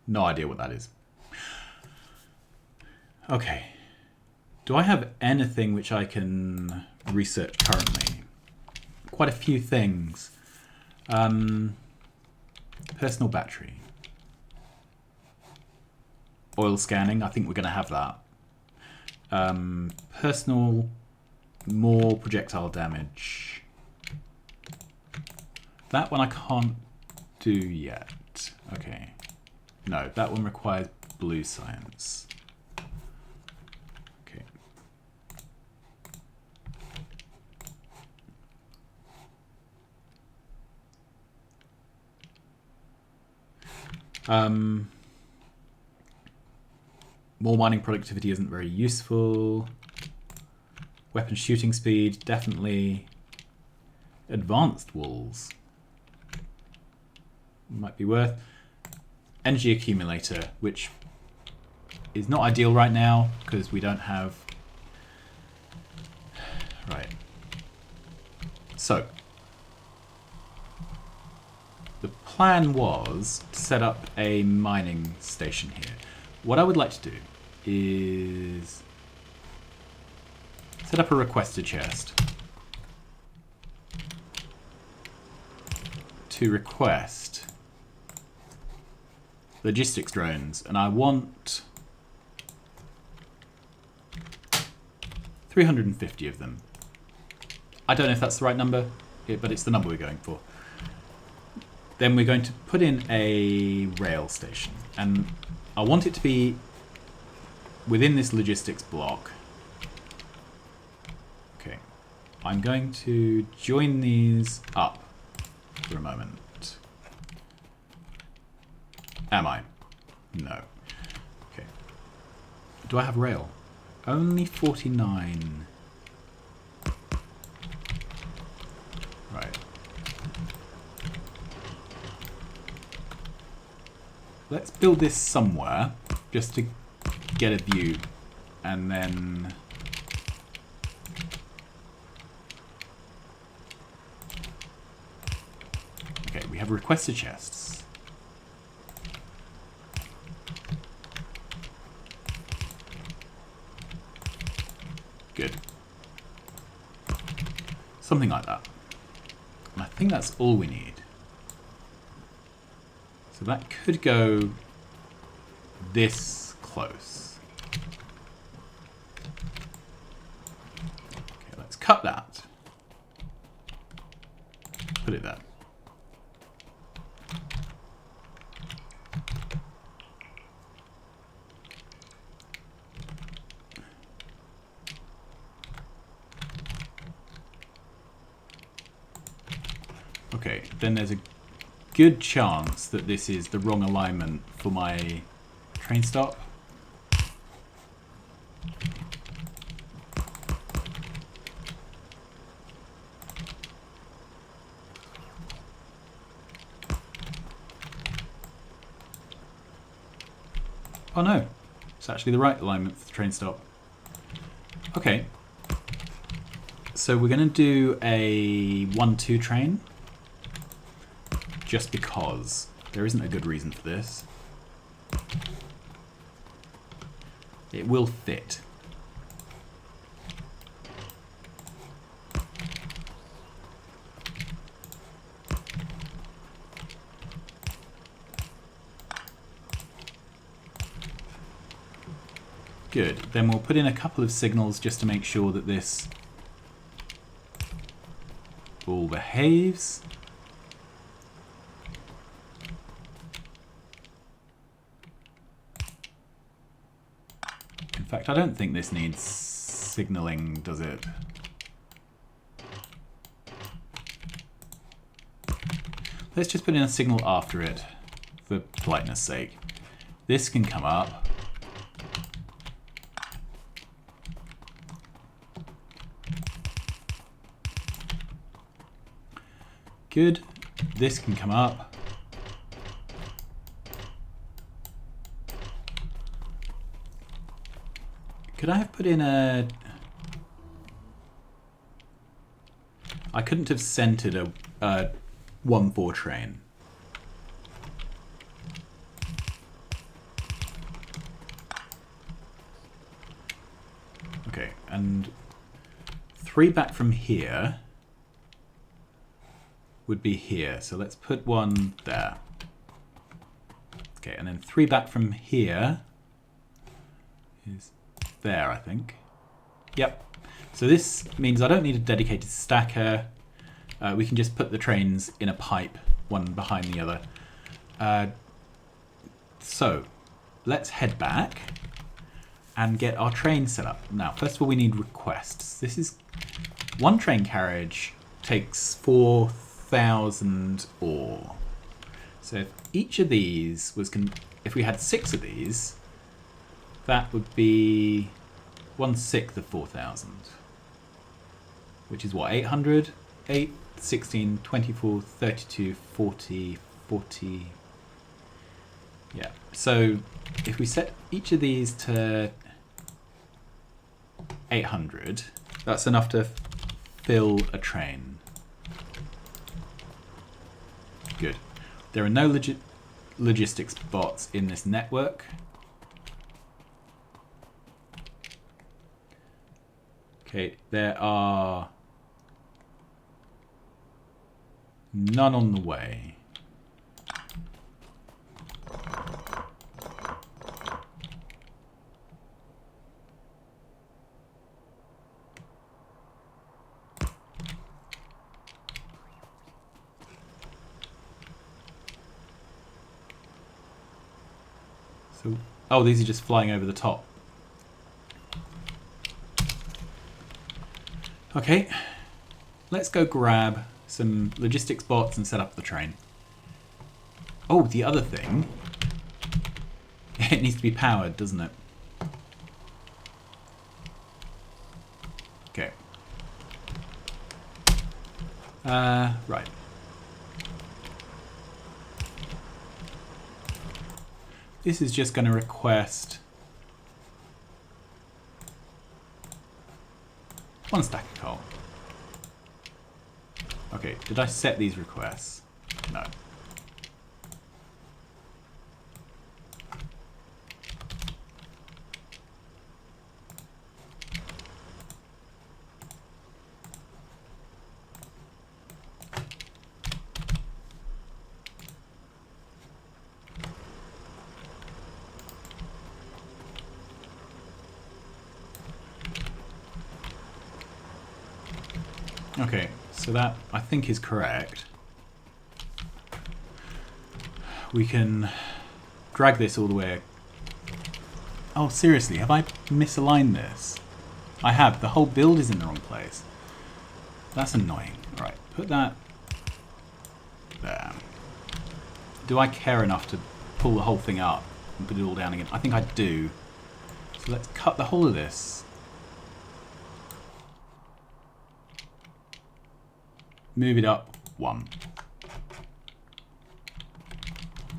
No idea what that is. Okay. Do I have anything which I can research currently? Quite a few things. Personal battery. Oil scanning, I think we're going to have that. Personal, more projectile damage. That one I can't do yet. Okay. No, that one requires blue science. Okay. More mining productivity isn't very useful. Weapon shooting speed, definitely. Advanced walls. Might be worth. Energy accumulator, which is not ideal right now because we don't have... Right. So. The plan was to set up a mining station here. What I would like to do is set up a requested chest to request logistics drones, and I want 350 of them. I don't know if that's the right number, but it's the number we're going for. Then we're going to put in a rail station, and I want it to be within this logistics block. Okay, I'm going to join these up for a moment. Am I? No. Okay. Do I have rail? Only 49. Right. Let's build this somewhere, just to get a view. and then okay, we have requested chests. Good. Something like that. And I think that's all we need. So that could go this close. Okay, let's cut that. Put it there. Okay, then there's a good chance that this is the wrong alignment for my train stop. Oh no, it's actually the right alignment for the train stop. Okay, so we're going to do a 1-2 train. Just because there isn't a good reason for this. It will fit. Good. Then we'll put in a couple of signals just to make sure that this all behaves. In fact, I don't think this needs signaling, does it? Let's just put in a signal after it, for politeness sake. This can come up. Good. This can come up. Could I have put in a... I couldn't have centered a 1-4 train. Okay, and 3 back from here would be here. So let's put one there. Okay, and then 3 back from here is there, I think. Yep. So this means I don't need a dedicated stacker. We can just put the trains in a pipe, one behind the other. So let's head back and get our train set up. Now, first of all, we need requests. This is one train carriage takes 4,000 ore. So if each of these was, if we had 6 of these, that would be 1/6 of 4,000, which is what, 800? 8, 16, 24, 32, 40, 40. Yeah, so if we set each of these to 800, that's enough to fill a train. Good. There are no logistics bots in this network. Okay, there are none on the way. So, oh, these are just flying over the top. Okay, let's go grab some logistics bots and set up the train. Oh, the other thing, it needs to be powered, doesn't it? Okay. Right. This is just going to request 1 stack of coal. Okay, did I set these requests? No. Okay, so that I think is correct. We can drag this all the way. Oh, seriously, have I misaligned this? I have. The whole build is in the wrong place. That's annoying. Alright, put that there. Do I care enough to pull the whole thing up and put it all down again? I think I do. So let's cut the whole of this. Move it up 1.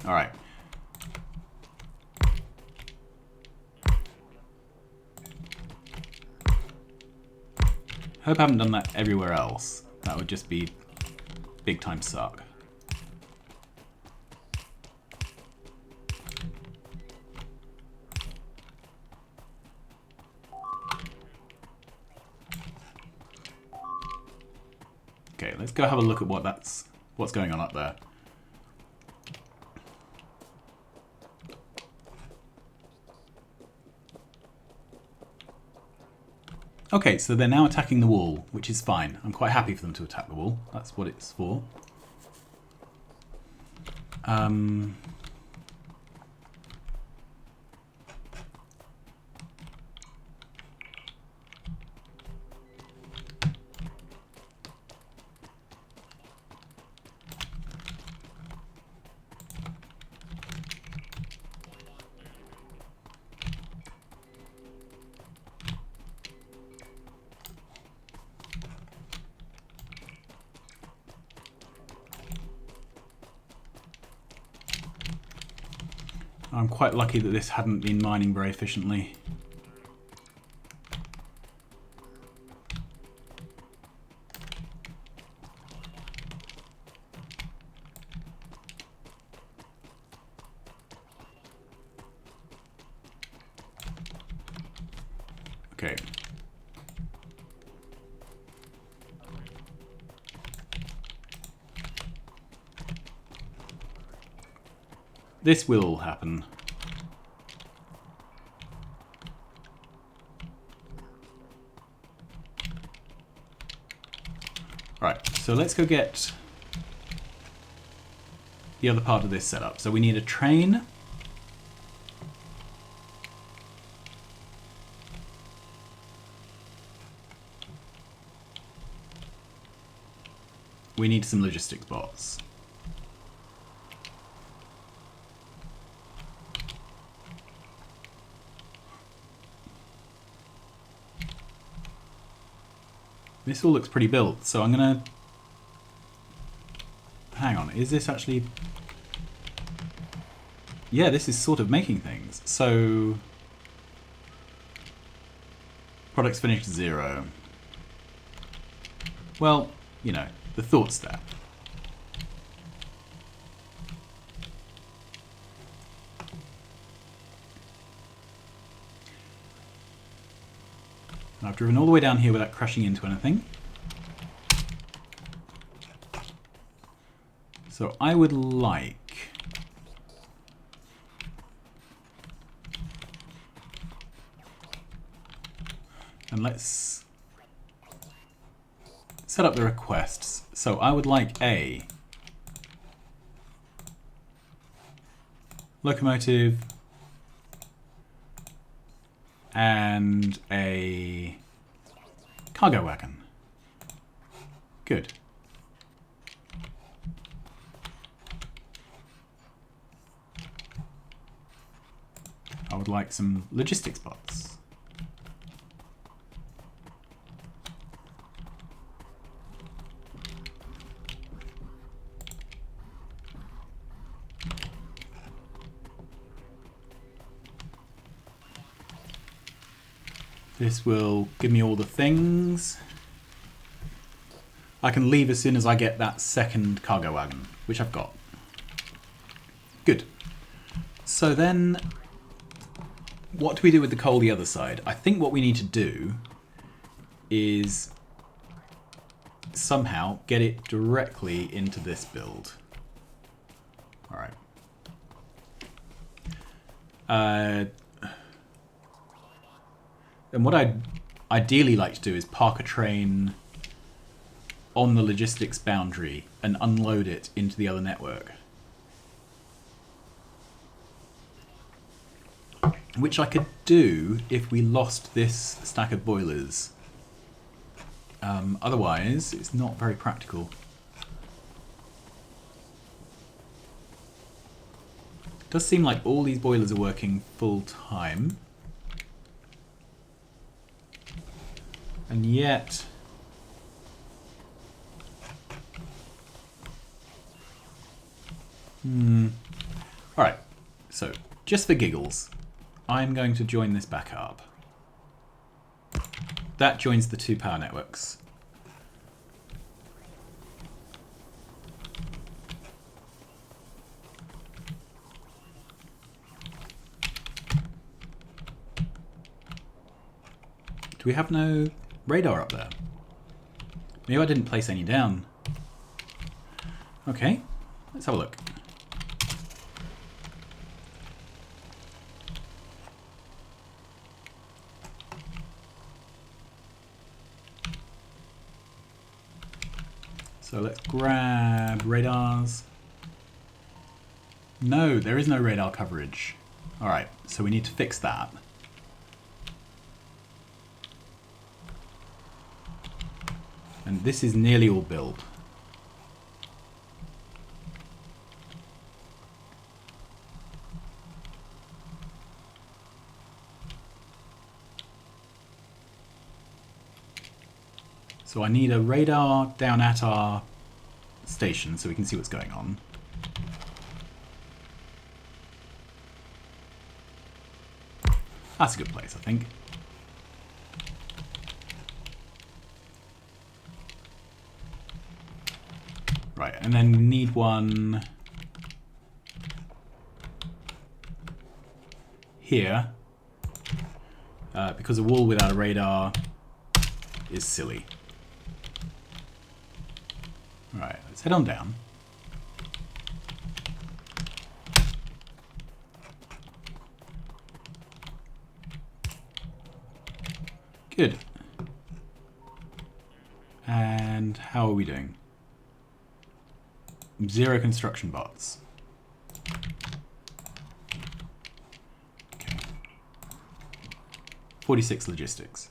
Alright. Hope I haven't done that everywhere else. That would just be big time suck. Okay, let's go have a look at what's going on up there. Okay, so they're now attacking the wall, which is fine. I'm quite happy for them to attack the wall. That's what it's for. I'm quite lucky that this hadn't been mining very efficiently. Okay. This will happen. Right, so let's go get the other part of this set up. So we need a train. We need some logistics bots. This all looks pretty built, so I'm gonna... Hang on, is this actually... Yeah, this is sort of making things. So... Products finished 0. Well, you know, the thought's there. And I've driven all the way down here without crashing into anything. So I would like... And let's set up the requests. So I would like a locomotive and a cargo wagon. Good. I would like some logistics bots. This will give me all the things. I can leave as soon as I get that second cargo wagon, which I've got. Good. So then, what do we do with the coal the other side? I think what we need to do is somehow get it directly into this build. All right. And what I'd ideally like to do is park a train on the logistics boundary and unload it into the other network. Which I could do if we lost this stack of boilers. Otherwise, it's not very practical. It does seem like all these boilers are working full time. And yet... Alright, so just for giggles, I'm going to join this back up. That joins the two power networks. Do we have no radar up there? Maybe I didn't place any down. Okay, let's have a look. So let's grab radars. No, there is no radar coverage. Alright, so we need to fix that. And this is nearly all built. So I need a radar down at our station so we can see what's going on. That's a good place, I think. Right, and then we need one here, because a wall without a radar is silly. Right, let's head on down. Good. And how are we doing? 0 construction bots. Okay. 46 logistics.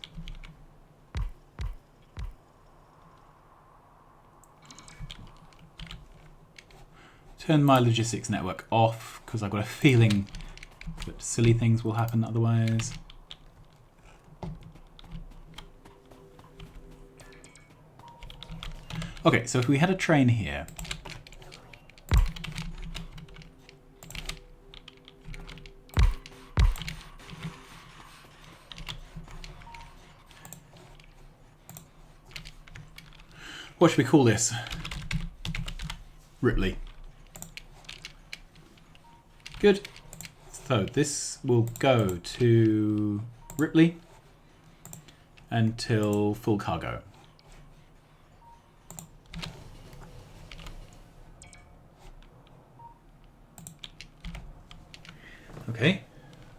Turn my logistics network off because I've got a feeling that silly things will happen otherwise. Okay, so if we had a train here, what should we call this? Ripley. Good. So this will go to Ripley until full cargo. Okay,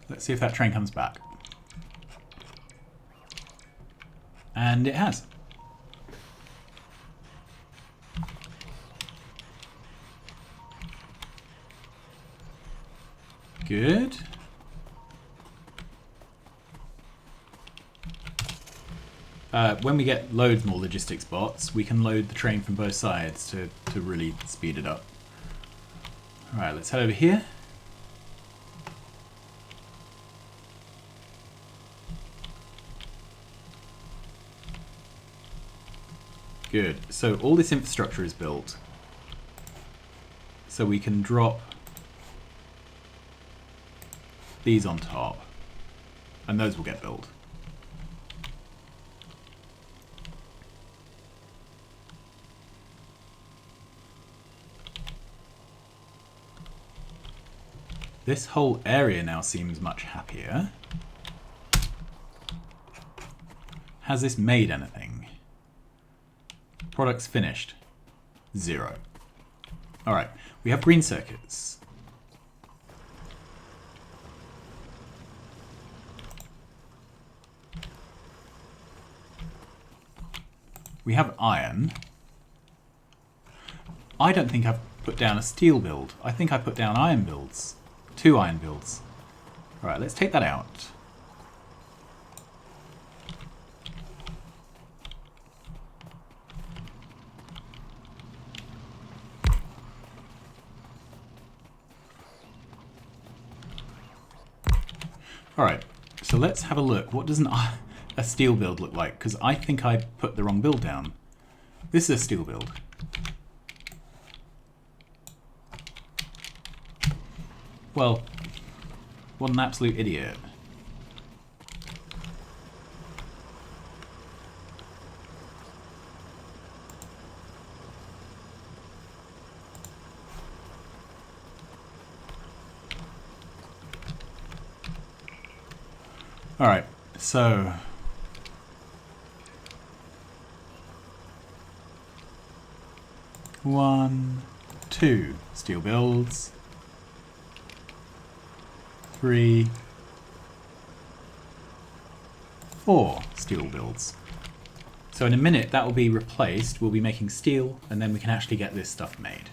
let's see if that train comes back. And it has. Good. When we get loads more logistics bots, we can load the train from both sides to really speed it up. Alright, let's head over here. Good. So all this infrastructure is built. So we can drop these on top. And those will get built. This whole area now seems much happier. Has this made anything? Products finished. 0. Alright, we have green circuits. We have iron. I don't think I've put down a steel build. I think I put down iron builds. 2 iron builds. Alright, let's take that out. Alright, so let's have a look. What does a steel build look like? Because I think I put the wrong build down. This is a steel build. Well, what an absolute idiot. Alright, so... One, 2 steel builds. 3, 4 steel builds. So in a minute that will be replaced. We'll be making steel, and then we can actually get this stuff made.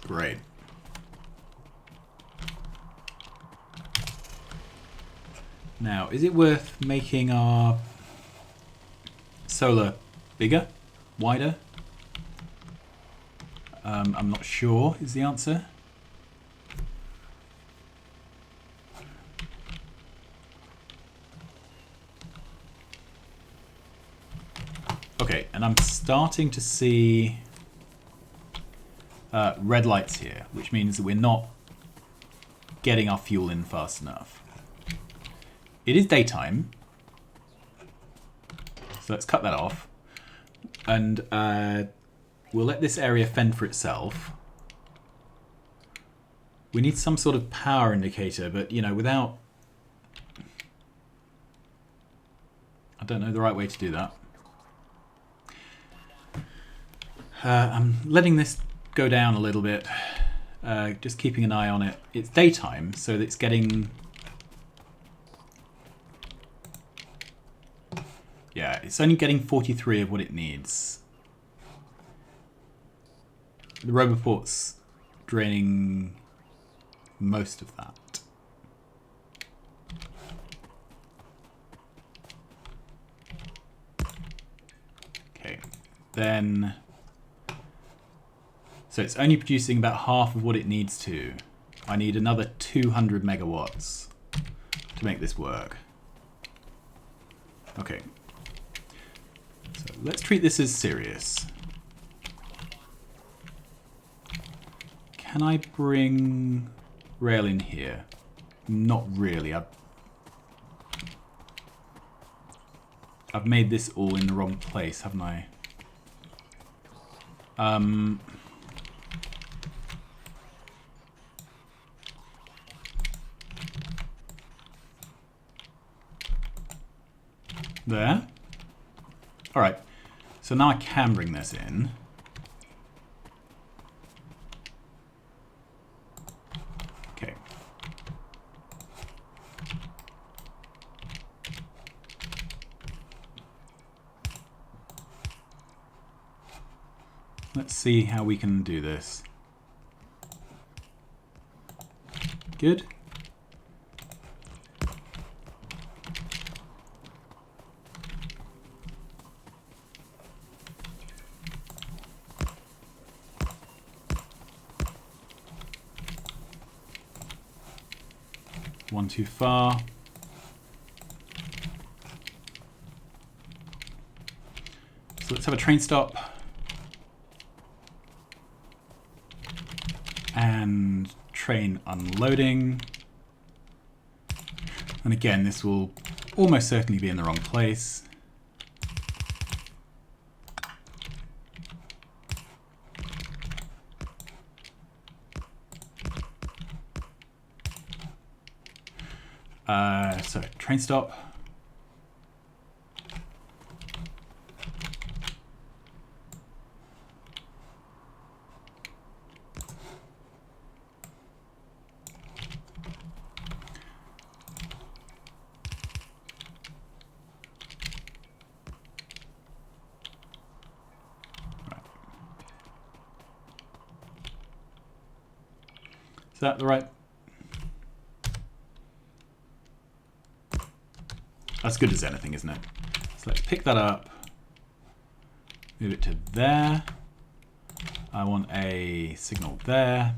Great. Now, is it worth making our solar bigger? Wider? I'm not sure is the answer. Okay, and I'm starting to see red lights here, which means that we're not getting our fuel in fast enough. It is daytime, so let's cut that off, and we'll let this area fend for itself. We need some sort of power indicator, but you know, without... I don't know the right way to do that. I'm letting this go down a little bit, just keeping an eye on it. It's daytime, so it's getting... Yeah, it's only getting 43 of what it needs. The Roboport's draining most of that. Okay, then... So it's only producing about half of what it needs to. I need another 200 megawatts to make this work. Okay. So let's treat this as serious. Can I bring rail in here? Not really. I've made this all in the wrong place, haven't I? There. Alright, so now I can bring this in. Okay. Let's see how we can do this. Good. One too far. So let's have a train stop. And train unloading. And again, this will almost certainly be in the wrong place. So train stop. Is that the right? That's good as anything, isn't it? So let's pick that up, move it to there. I want a signal there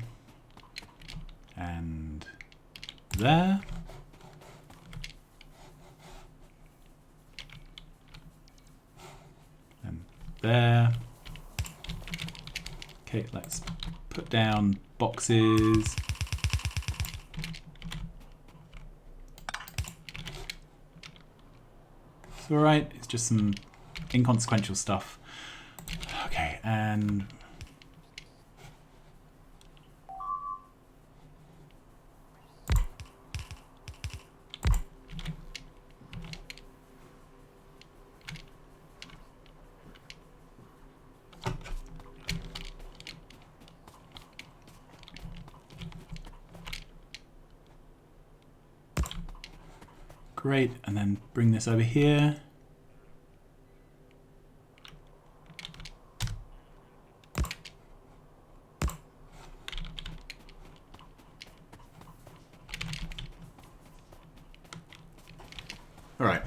and there. And there. Okay, let's put down boxes. It's all right, it's just some inconsequential stuff. Okay, and great, and then bring this over here. All right,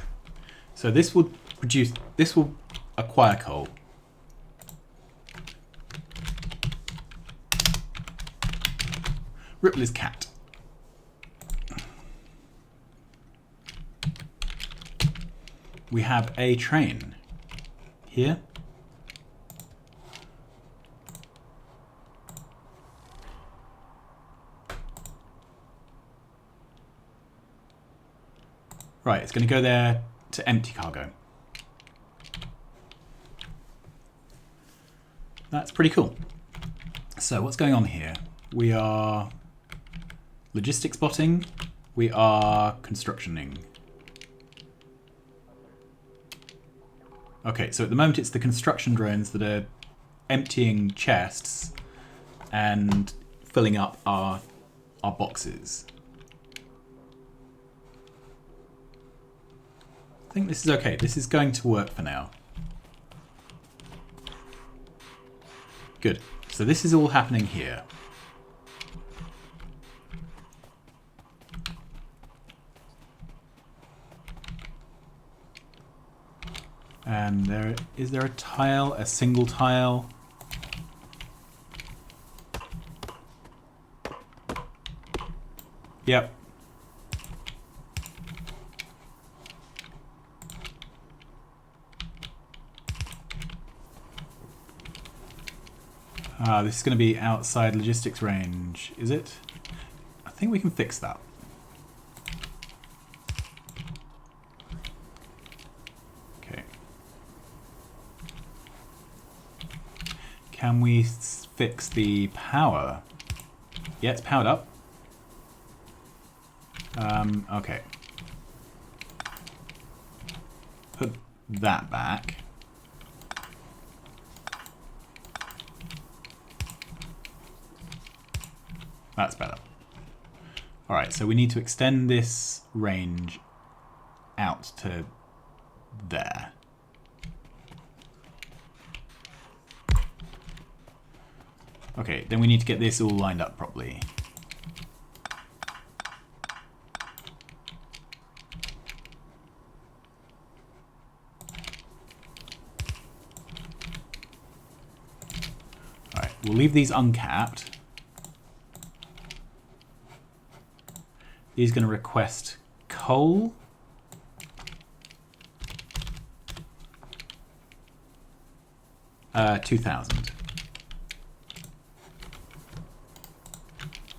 so this will produce, this will acquire coal. Ripley's cat. We have a train here. Right, it's going to go there to empty cargo. That's pretty cool. So what's going on here? We are logistics botting. We are constructioning. Okay, so at the moment it's the construction drones that are emptying chests and filling up our boxes. I think this is okay. This is going to work for now. Good. So this is all happening here. And is there a tile, a single tile? Yep. This is going to be outside logistics range, is it? I think we can fix that. Okay. Can we fix the power? Yeah, it's powered up. Okay. Put that back. That's better. All right, so we need to extend this range out to there. Okay, then we need to get this all lined up properly. All right, we'll leave these uncapped. He's going to request coal. Uh, 2,000.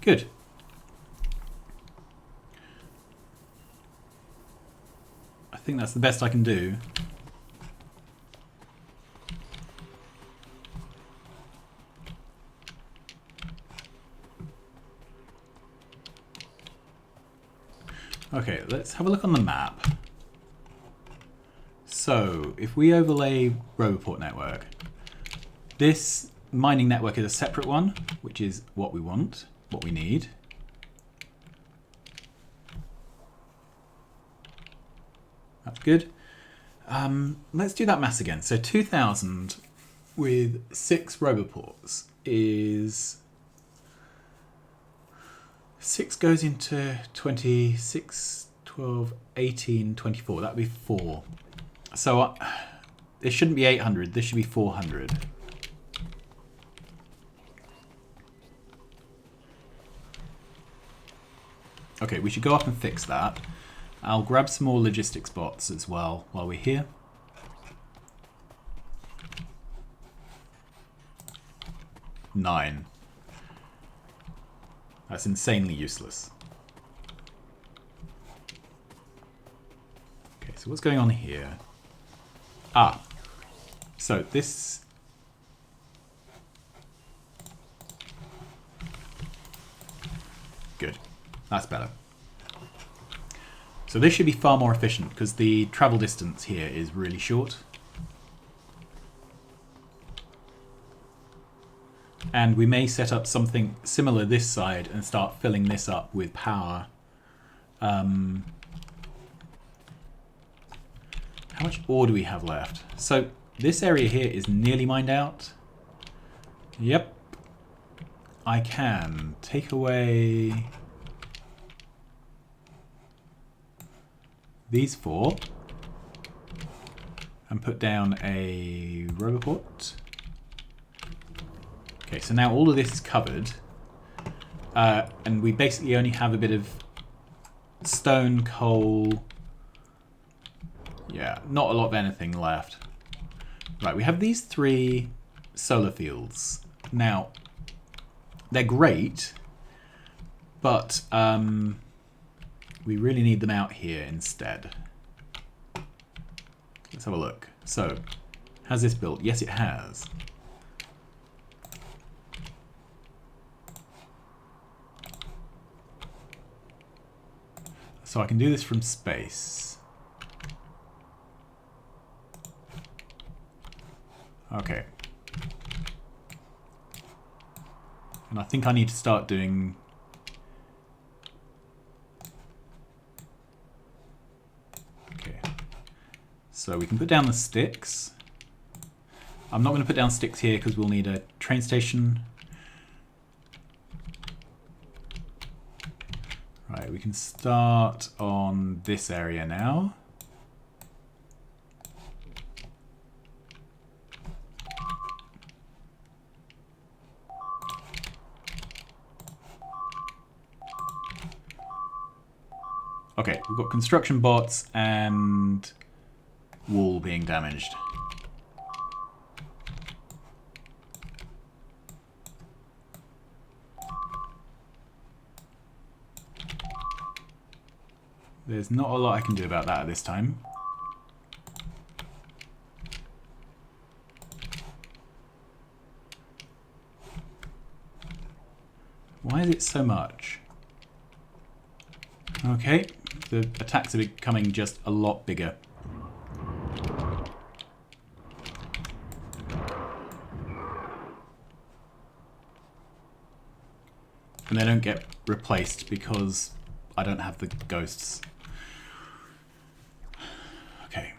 Good. I think that's the best I can do. Okay, let's have a look on the map. So, if we overlay Roboport network, this mining network is a separate one, which is what we want, what we need. That's good. Let's do that mass again. So 2,000 with 6 Roboports is... 6 goes into 26, 12, 18, 24. That would be 4. So it shouldn't be 800. This should be 400. Okay, we should go up and fix that. I'll grab some more logistics bots as well while we're here. Nine. That's insanely useless. Okay, so what's going on here? Ah, so this... Good, that's better. So this should be far more efficient because the travel distance here is really short. And we may set up something similar this side and start filling this up with power. How much ore do we have left? So this area here is nearly mined out. Yep. I can take away these 4 and put down a Roboport. Okay, so now all of this is covered, and we basically only have a bit of stone, coal, yeah, not a lot of anything left. Right, we have these 3 solar fields. Now, they're great, but we really need them out here instead. Let's have a look. So, has this built? Yes, it has. So I can do this from space. Okay. And I think I need to start doing... Okay. So we can put down the sticks. I'm not going to put down sticks here because we'll need a train station. Right, we can start on this area now. Okay, we've got construction bots and wall being damaged. There's not a lot I can do about that at this time. Why is it so much? Okay, the attacks are becoming just a lot bigger. And they don't get replaced because I don't have the ghosts. Okay.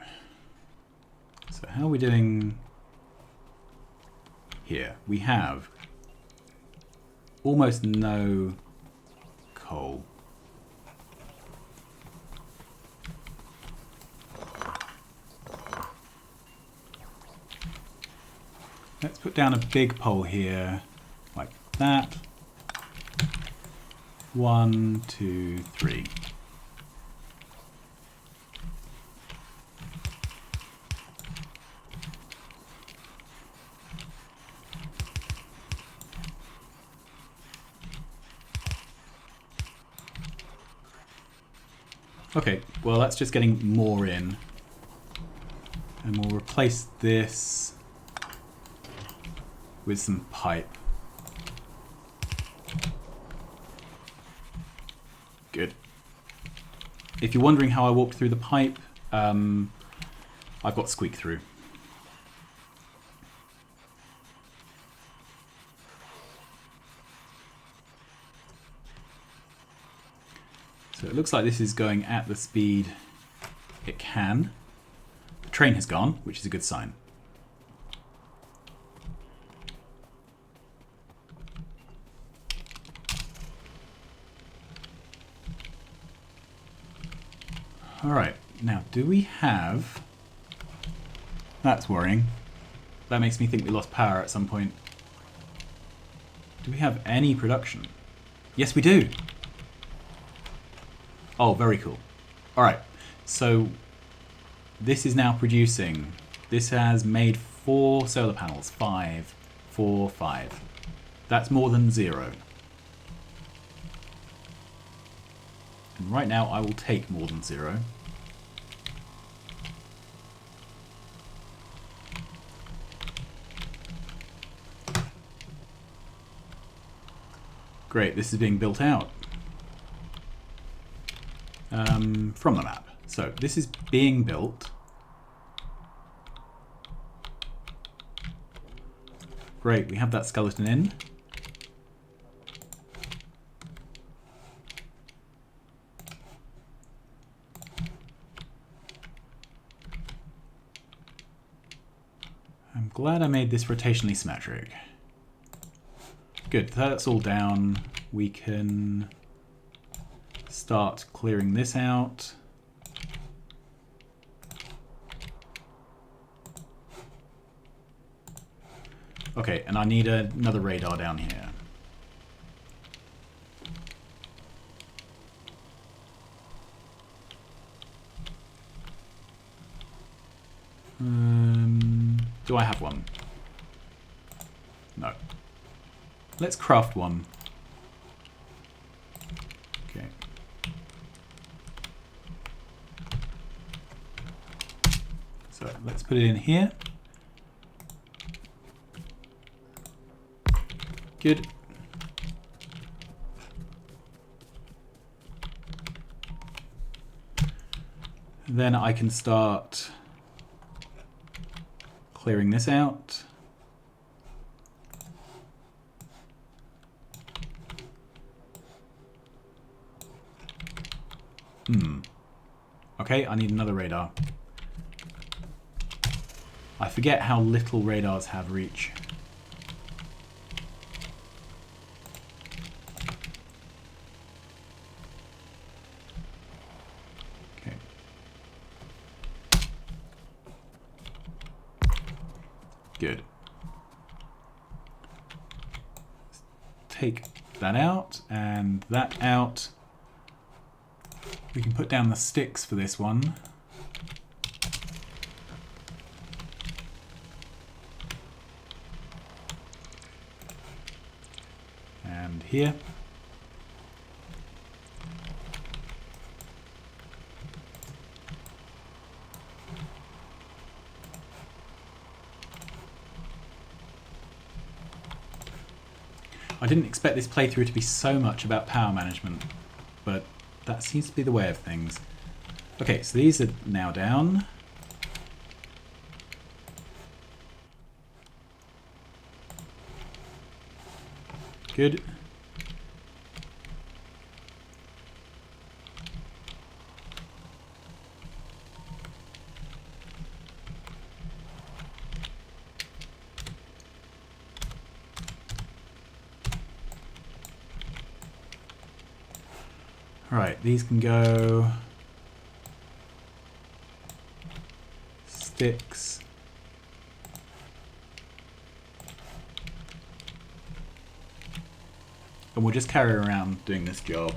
So how are we doing here? We have almost no coal. Let's put down a big pole here, like that. 1, 2, 3. Okay, well that's just getting more in. And we'll replace this with some pipe. Good. If you're wondering how I walked through the pipe, I've got squeak through. So it looks like this is going at the speed it can. The train has gone, which is a good sign. Alright, now do we have... That's worrying. That makes me think we lost power at some point. Do we have any production? Yes, we do! Oh, very cool. Alright, so this is now producing. This has made 4 solar panels. 5, 4, 5. That's more than 0. And right now I will take more than 0. Great, this is being built out. From the map. So this is being built. Great, we have that skeleton in. I'm glad I made this rotationally symmetric. Good, that's all down. We can start clearing this out. Okay, and I need another radar down here. Do I have one? No. Let's craft one. Okay. So let's put it in here. Good. Then I can start clearing this out. Okay, I need another radar. I forget how little radars have reach. Okay. Good. Take that out and that out. We can put down the sticks for this one. And here. I didn't expect this playthrough to be so much about power management, but that seems to be the way of things. Okay, so these are now down. Good. Right, these can go sticks. And we'll just carry around doing this job.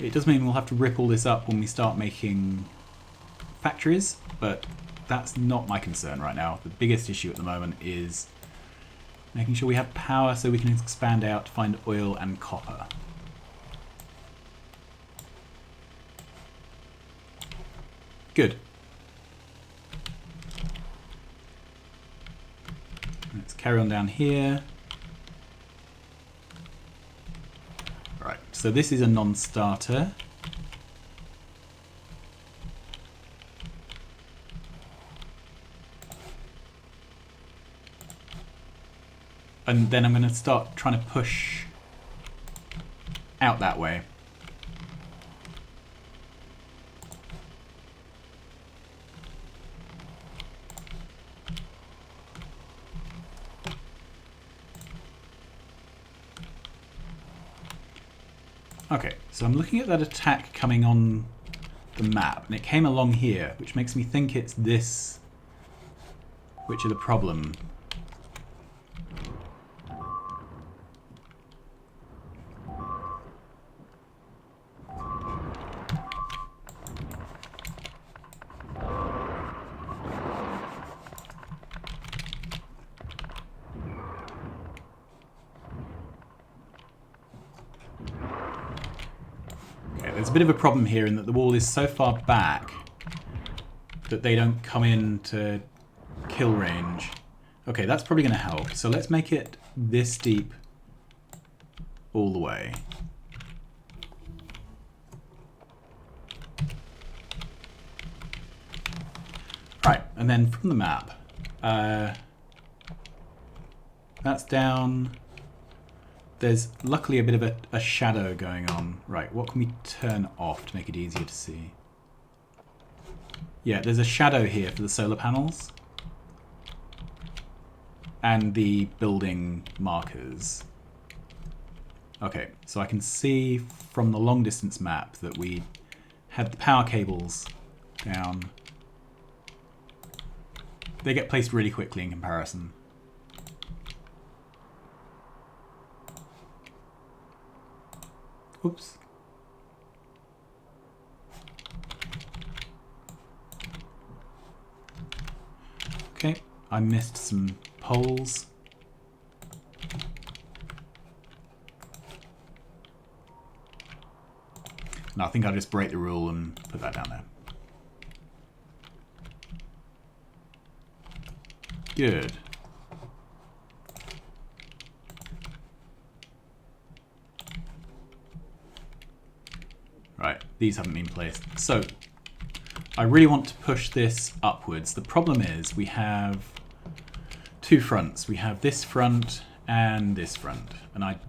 It does mean we'll have to rip all this up when we start making factories, but that's not my concern right now. The biggest issue at the moment is making sure we have power so we can expand out to find oil and copper. Good. Let's carry on down here. Right, so this is a non-starter. And then I'm going to start trying to push out that way. Okay, so I'm looking at that attack coming on the map, and it came along here, which makes me think it's this which are the problem. There's a bit of a problem here in that the wall is so far back that they don't come in to kill range. Okay, that's probably going to help. So let's make it this deep all the way. Right, and then from the map, that's down. There's luckily a bit of a shadow going on. Right, what can we turn off to make it easier to see? Yeah, there's a shadow here for the solar panels and the building markers. Okay, so I can see from the long distance map that we had the power cables down. They get placed really quickly in comparison. Oops. Okay, I missed some poles. No, I think I'll just break the rule and put that down there. Good. Right, these haven't been placed. So, I really want to push this upwards. The problem is we have two fronts. We have this front and this front. And I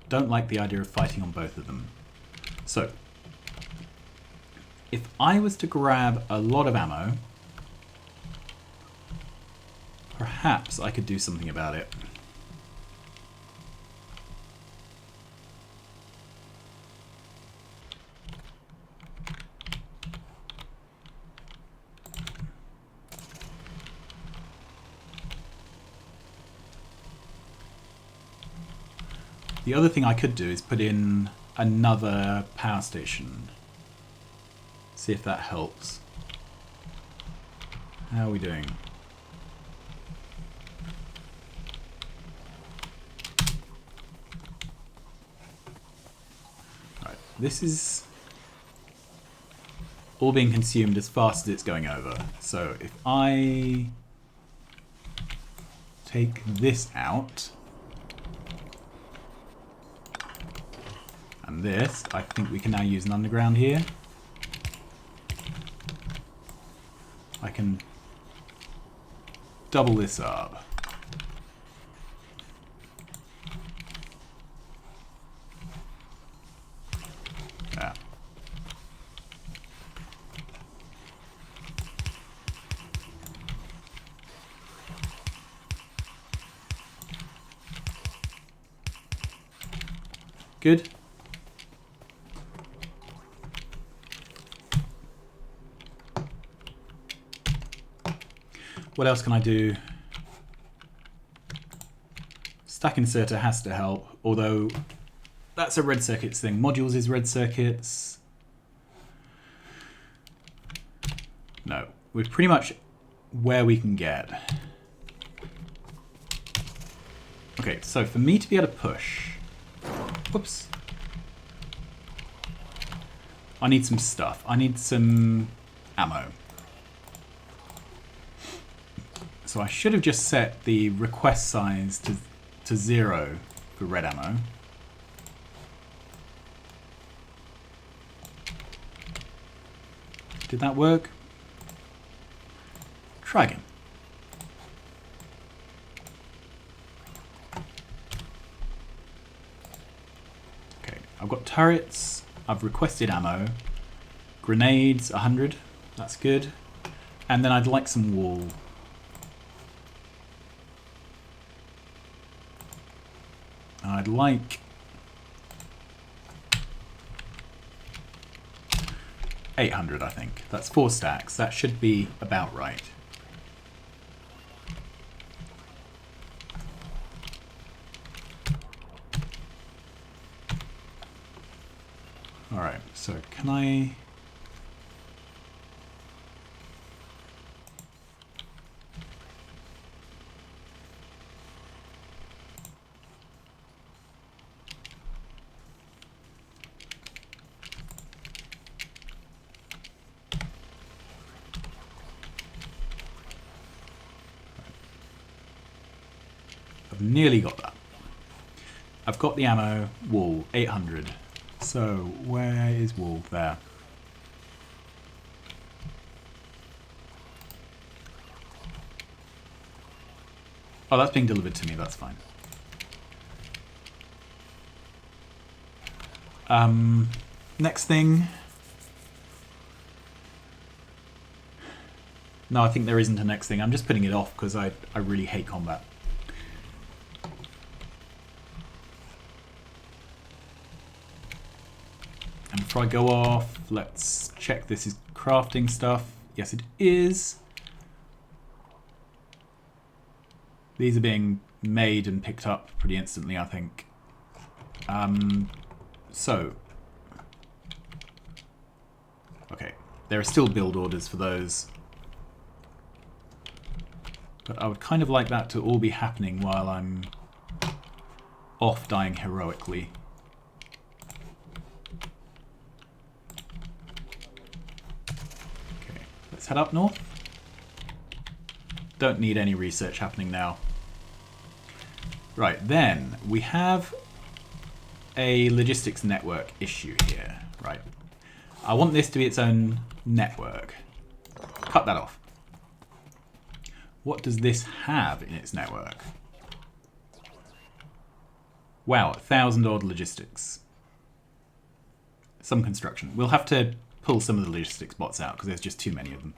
don't like the idea of fighting on both of them. So, if I was to grab a lot of ammo, perhaps I could do something about it. The other thing I could do is put in another power station. See if that helps. How are we doing? Right, this is all being consumed as fast as it's going over. So if I take this out, and this, I think we can now use an underground here. I can double this up. Yeah. Good. What else can I do? Stack inserter has to help, although that's a red circuits thing. Modules is red circuits. we're pretty much where we can get. Okay, so for me to be able to push... Whoops. I need some stuff. I need some ammo. So I should have just set the request size to 0 for red ammo. Did that work? Try again. Okay, I've got turrets. I've requested ammo. Grenades, 100. That's good. And then I'd like some wall. I'd like 800, I think. That's 4 stacks. That should be about right. Alright, so can I... I've nearly got that. I've got the ammo, wool, 800. So, where is wool? There. Oh, that's being delivered to me, that's fine. Next thing. No, I think there isn't a next thing. I'm just putting it off because I really hate combat. And before I go off, let's check this is crafting stuff. Yes, it is. These are being made and picked up pretty instantly, I think. So. Okay, there are still build orders for those. But I would kind of like that to all be happening while I'm off dying heroically. Okay, let's head up north. Don't need any research happening now. Right, then we have a logistics network issue here. Right. I want this to be its own network. Cut that off. What does this have in its network? Wow, 1,000 odd logistics. Some construction. We'll have to pull some of the logistics bots out because there's just too many of them.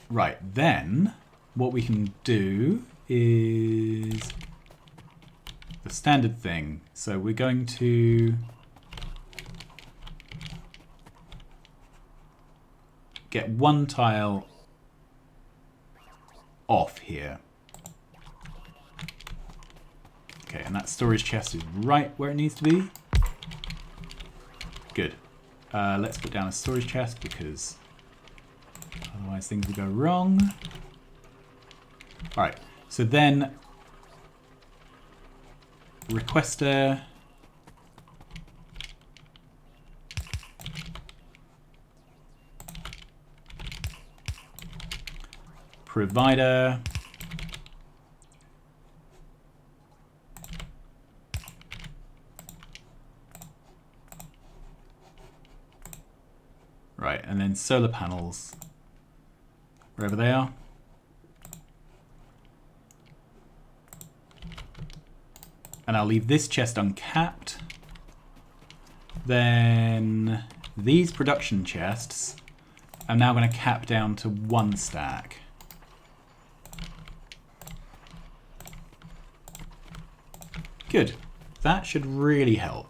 Right, then what we can do is the standard thing. So we're going to get one tile off here. Okay, and that storage chest is right where it needs to be. Good. Let's put down a storage chest because otherwise things will go wrong. Alright, so then requester provider right, and then solar panels wherever they are. And I'll leave this chest uncapped. Then these production chests I'm now going to cap down to 1 stack. Good. That should really help.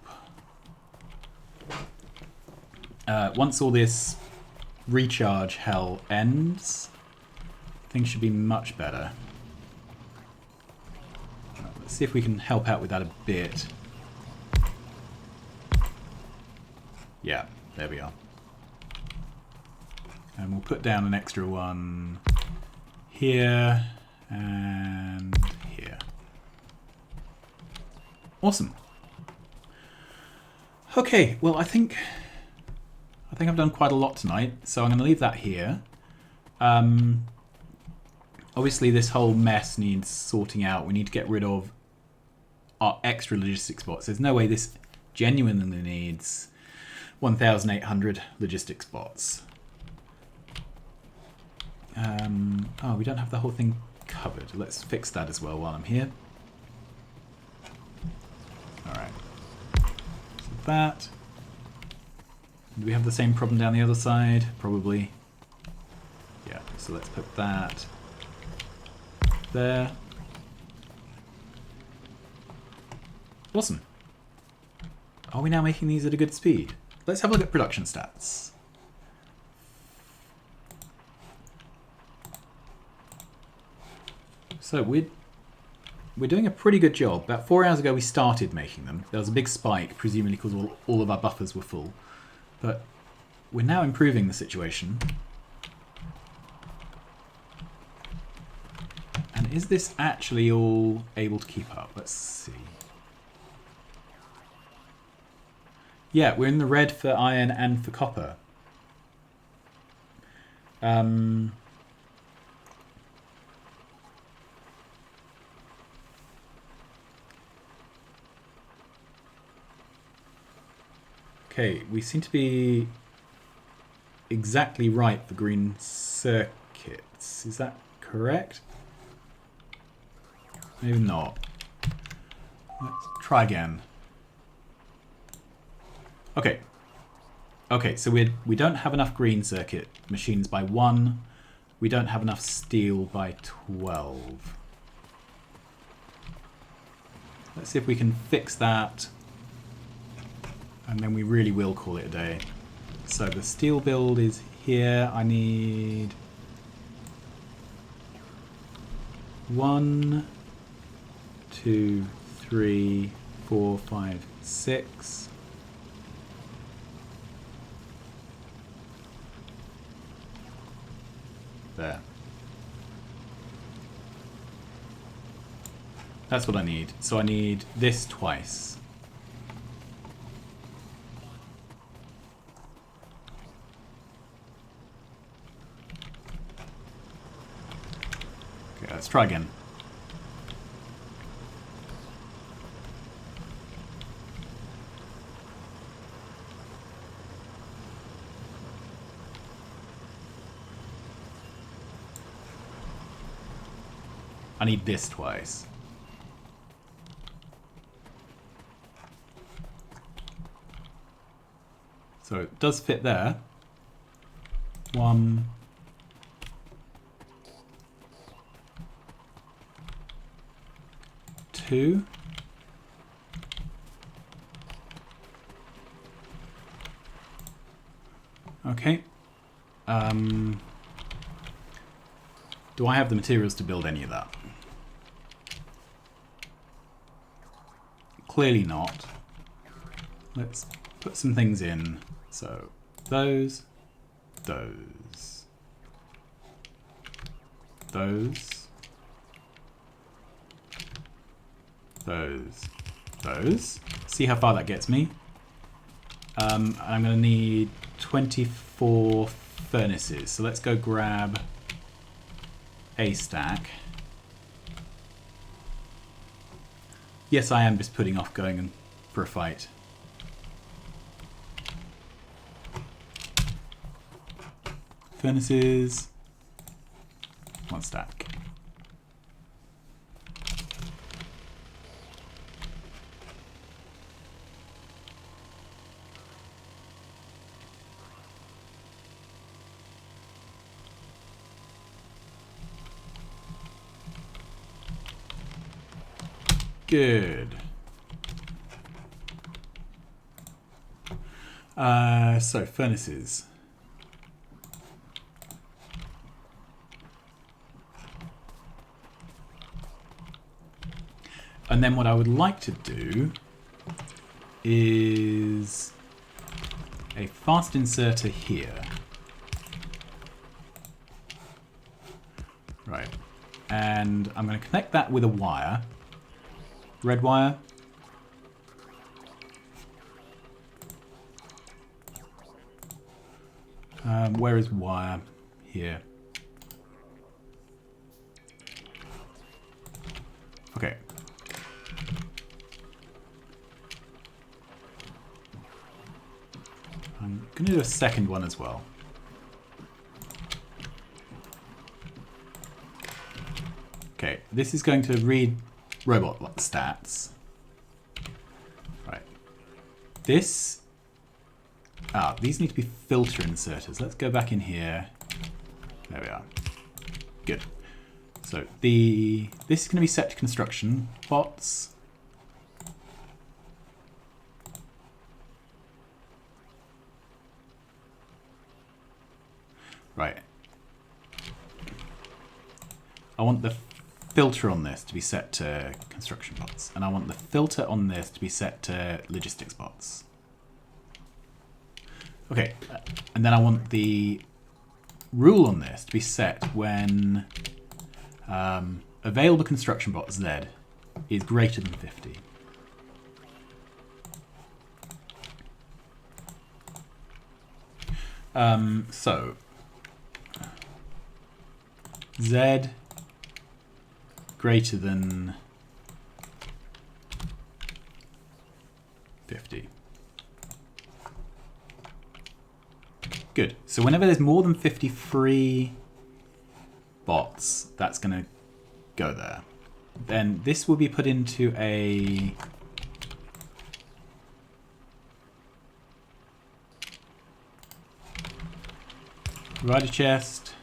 Once all this recharge hell ends, things should be much better. Let's see if we can help out with that a bit. Yeah, there we are. And we'll put down an extra one here and here. Awesome. Okay, well I think I've done quite a lot tonight, so I'm going to leave that here. Obviously this whole mess needs sorting out. We need to get rid of our extra logistics spots. There's no way this genuinely needs 1,800 logistics spots. Oh, we don't have the whole thing covered. Let's fix that as well while I'm here. Alright. So that. Do we have the same problem down the other side? Probably. Yeah, so let's put that there. Awesome. Are we now making these at a good speed? Let's have a look at production stats. So we're doing a pretty good job. About 4 hours ago we started making them. There was a big spike, presumably because all of our buffers were full. But we're now improving the situation. And is this actually all able to keep up? Let's see. Yeah, we're in the red for iron and for copper. Okay, we seem to be exactly right for green circuits. Is that correct? Maybe not. Let's try again. Okay. Okay, so we don't have enough green circuit machines by 1. We don't have enough steel by 12. Let's see if we can fix that. And then we really will call it a day. So the steel build is here. I need 1, 2, 3, 4, 5, 6. There. That's what I need. So I need this twice. Okay, let's try again. I need this twice. So it does fit there. 1, 2. Okay. Do I have the materials to build any of that? Clearly not. Let's put some things in. So those, those, those, those. See how far that gets me. I'm going to need 24 furnaces. So let's go grab a stack. Yes, I am just putting off going for a fight. Furnaces. 1 stack. Good. So furnaces. And then what I would like to do is a fast inserter here. Right. And I'm going to connect that with a wire. Red wire. Where is wire? Here. Okay. I'm going to do a second one as well. Okay, this is going to read robot stats. Right. This... these need to be filter inserters. Let's go back in here. There we are. Good. So this is going to be set to construction bots. Right. I want the filter on this to be set to construction bots, and I want the filter on this to be set to logistics bots. Okay, and then I want the rule on this to be set when available construction bot Z is greater than 50. So Z greater than 50. Good. So whenever there's more than 50 free bots, that's going to go there. Then this will be put into a rider chest.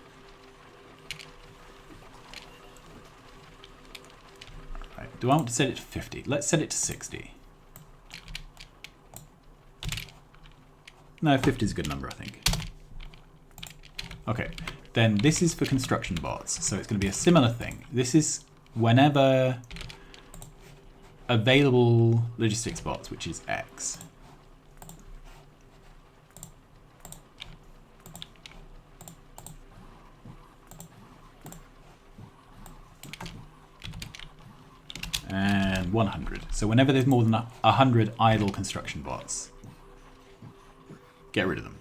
Right. Do I want to set it to 50? Let's set it to 60. No, 50 is a good number, I think. Okay, then this is for construction bots, so it's going to be a similar thing. This is whenever available logistics bots, which is X. And 100. So whenever there's more than 100 idle construction bots, get rid of them.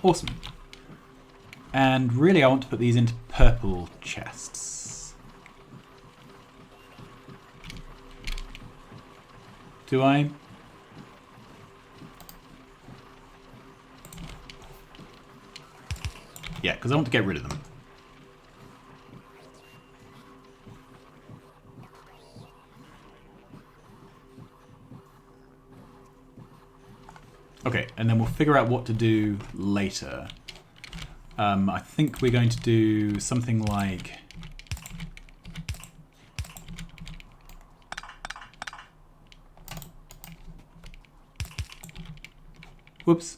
Awesome. And really I want to put these into purple chests. Do I? Yeah, because I want to get rid of them. Okay, and then we'll figure out what to do later. I think we're going to do something like... Whoops.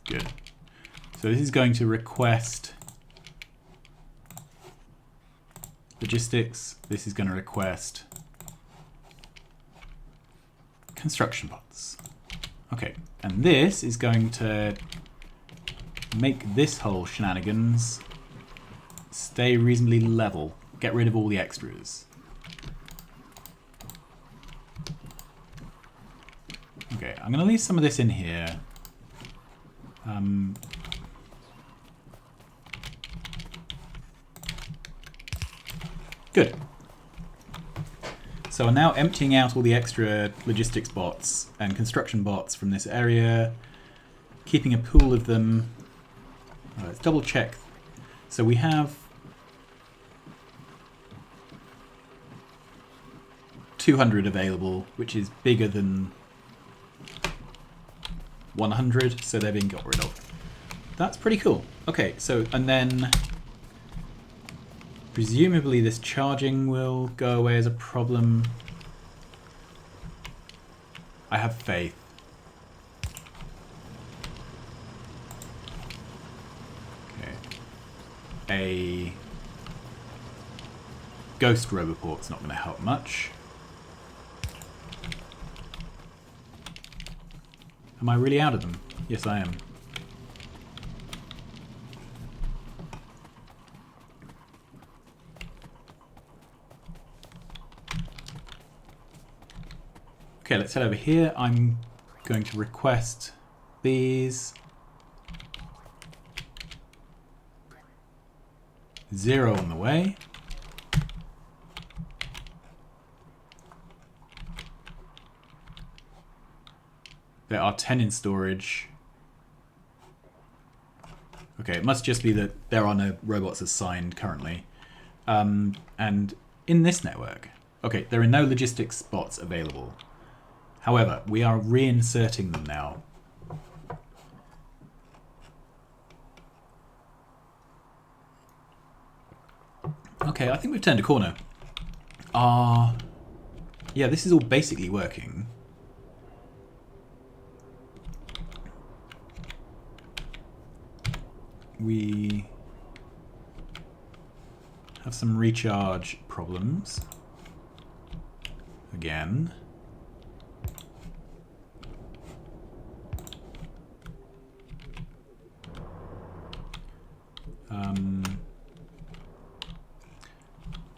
Good. So this is going to request logistics. This is going to request construction bots. Okay, and this is going to make this whole shenanigans stay reasonably level. Get rid of all the extras. Okay, I'm going to leave some of this in here. Good. So I'm now emptying out all the extra logistics bots and construction bots from this area, keeping a pool of them. Let's double check. So we have 200 available, which is bigger than 100, so they're being got rid of. That's pretty cool. Okay, so, and then presumably this charging will go away as a problem. I have faith. Okay. A ghost roboport's not going to help much. Am I really out of them? Yes, I am. Okay, let's head over here. I'm going to request these. 0 on the way. There are 10 in storage. Okay, it must just be that there are no robots assigned currently. And in this network, okay, there are no logistics spots available. However, we are reinserting them now. Okay, I think we've turned a corner. Yeah, this is all basically working. We have some recharge problems. Again.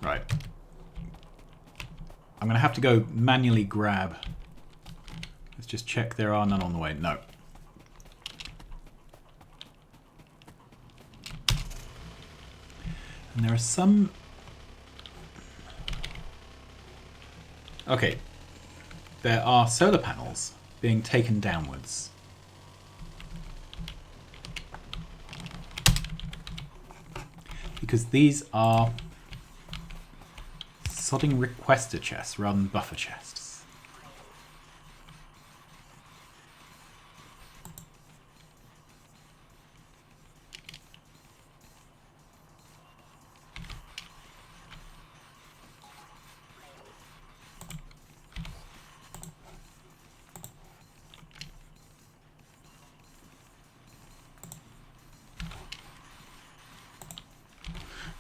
Right. I'm going to have to go manually grab. Let's just check there are none on the way. No. And there are some... Okay. There are solar panels being taken downwards. Because these are sodding requester chests rather than buffer chests.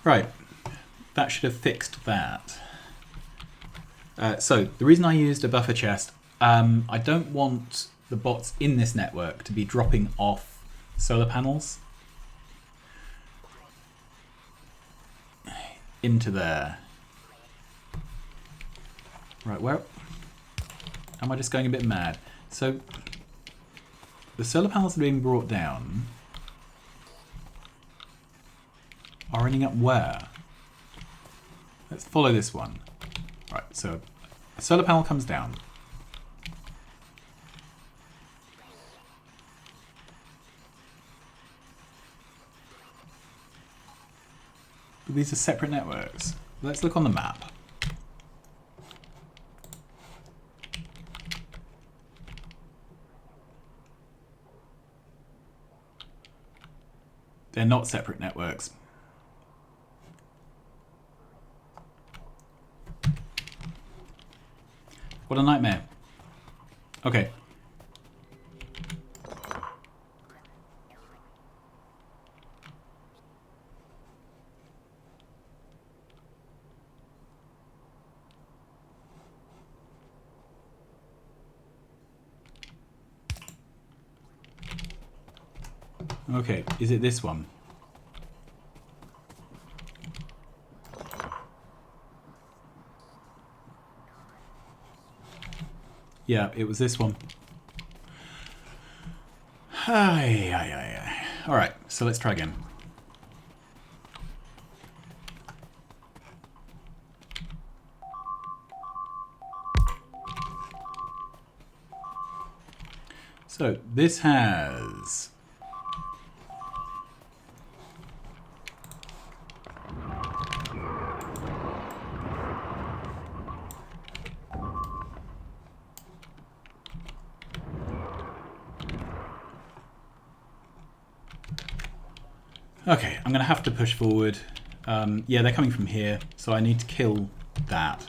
Right, that should have fixed that. So, the reason I used a buffer chest, I don't want the bots in this network to be dropping off solar panels into there. Right, where... Am I just going a bit mad? So, the solar panels are being brought down... are ending up where? Let's follow this one. Right, so a solar panel comes down. But these are separate networks. Let's look on the map. They're not separate networks. What a nightmare. Okay. Okay, is it this one? Yeah, it was this one. Alright, so let's try again. So this has... Okay, I'm going to have to push forward. Yeah, they're coming from here, so I need to kill that.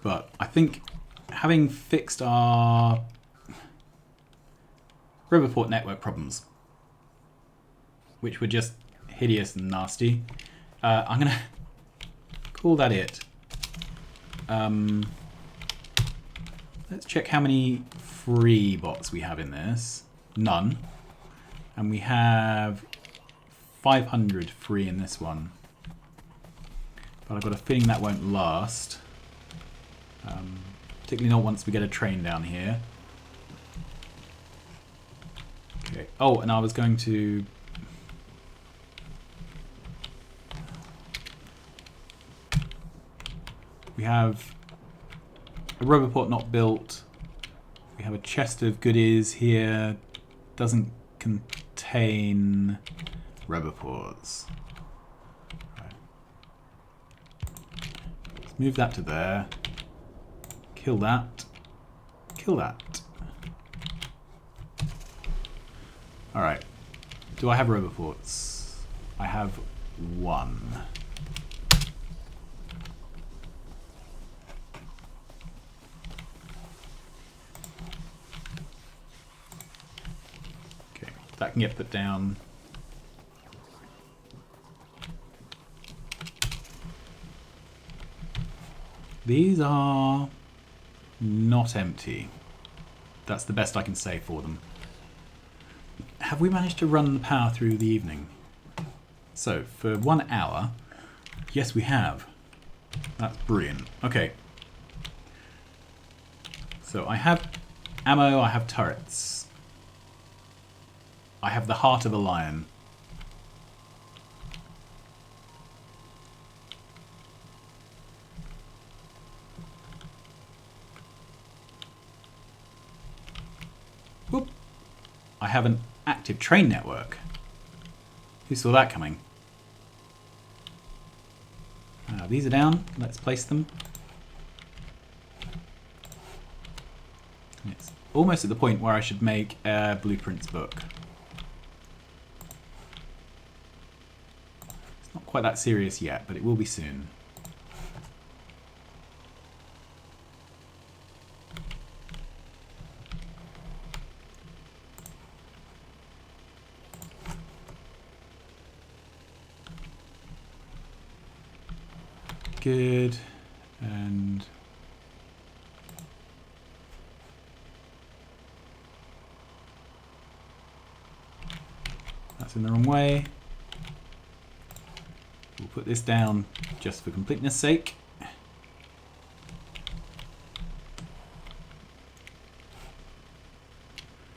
But I think having fixed our Roboport network problems, which were just hideous and nasty, I'm going to call that it. Let's Let's check how many free bots we have in this. None. And we have 500 free in this one. But I've got a feeling that won't last. Particularly not once we get a train down here. Okay. Oh, and I was going to... We have a roboport not built. We have a chest of goodies here. Doesn't contain roboports. Right. Let's move that to there. Kill that. Kill that. Alright. Do I have roboports? I have one. Okay, that can get put down. These are not empty. That's the best I can say for them. Have we managed to run the power through the evening? So, for 1 hour, yes we have. That's brilliant. Okay. So I have ammo, I have turrets. I have the heart of a lion. Whoop. I have an active train network. Who saw that coming? These are down. Let's place them. It's almost at the point where I should make a blueprints book. It's not quite that serious yet, but it will be soon. Good, and that's in the wrong way. We'll put this down just for completeness sake.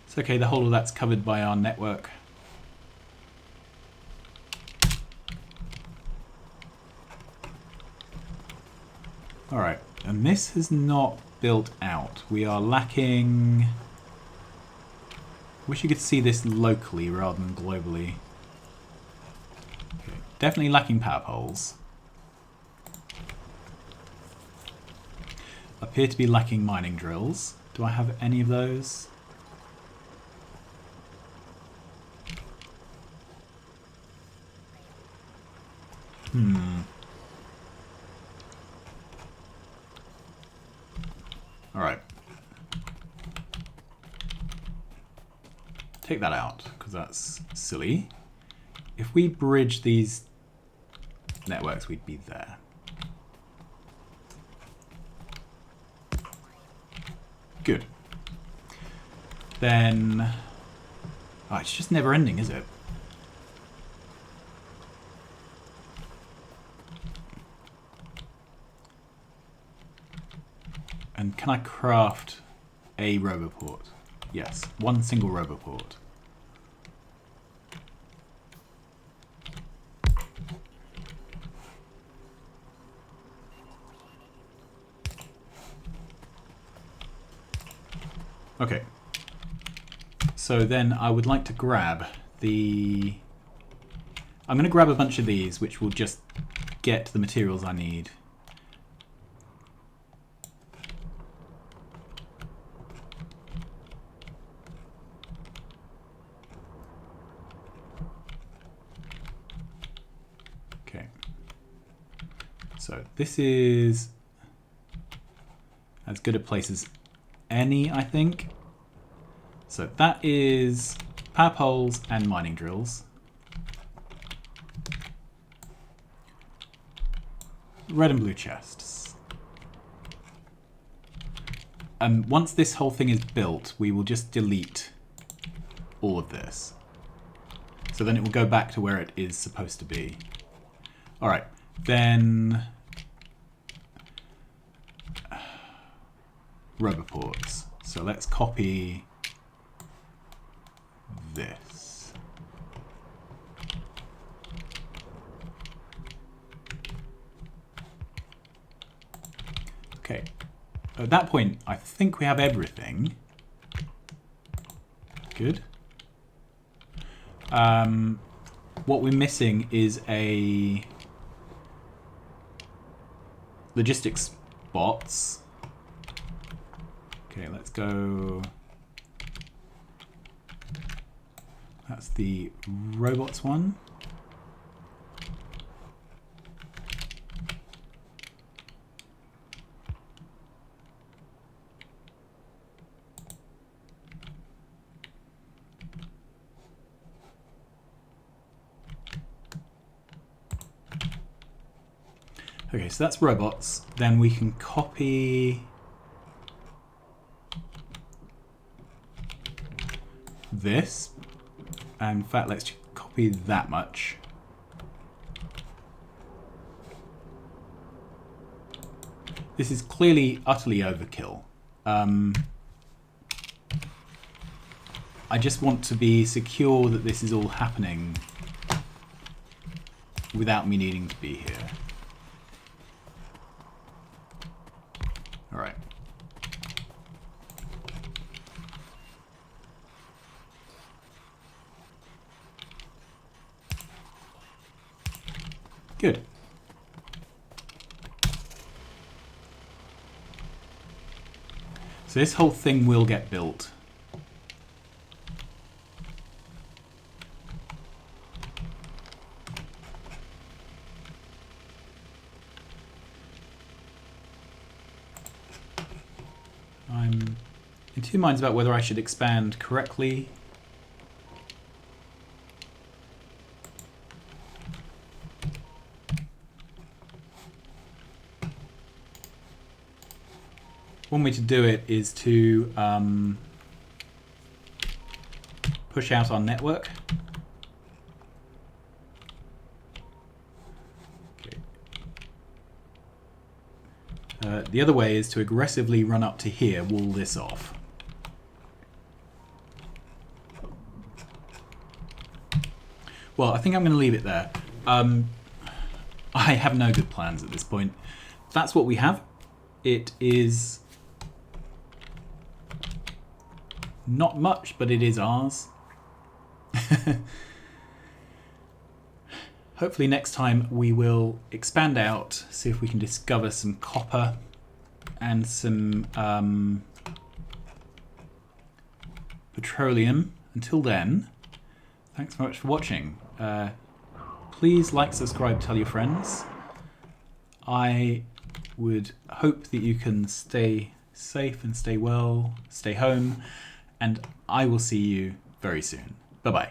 It's okay, the whole of that's covered by our network. Alright, and this is not built out. We are lacking... Wish you could see this locally rather than globally. Okay. Definitely lacking power poles. Appear to be lacking mining drills. Do I have any of those? Alright. Take that out, because that's silly. If we bridge these networks, we'd be there. Good. Then... Oh, it's just never ending, is it? And can I craft a roboport? Yes, one single roboport. Okay. So then I would like to grab the... I'm going to grab a bunch of these, which will just get the materials I need. So this is as good a place as any, I think. So that is power poles and mining drills. Red and blue chests. once this whole thing is built, we will just delete all of this. So then it will go back to where it is supposed to be. All right, then roboports. So let's copy this. Okay, at that point, I think we have everything. Good. What we're missing is a logistics bots. Okay, let's go. That's the robots one. Okay, so that's robots. Then we can copy this. And in fact, let's copy that much. This is clearly utterly overkill. I just want to be secure that this is all happening without me needing to be here. All right. Good. So this whole thing will get built. I'm in two minds about whether I should expand correctly. One way to do it is to push out our network. Okay. The other way is to aggressively run up to here, wall this off. Well, I think I'm going to leave it there. I have no good plans at this point. That's what we have. It is not much, but it is ours. Hopefully next time we will expand out, see if we can discover some copper and some petroleum. Until then, thanks very much for watching. Please like, subscribe, tell your friends. I would hope that you can stay safe and stay well, stay home, and I will see you very soon. Bye-bye.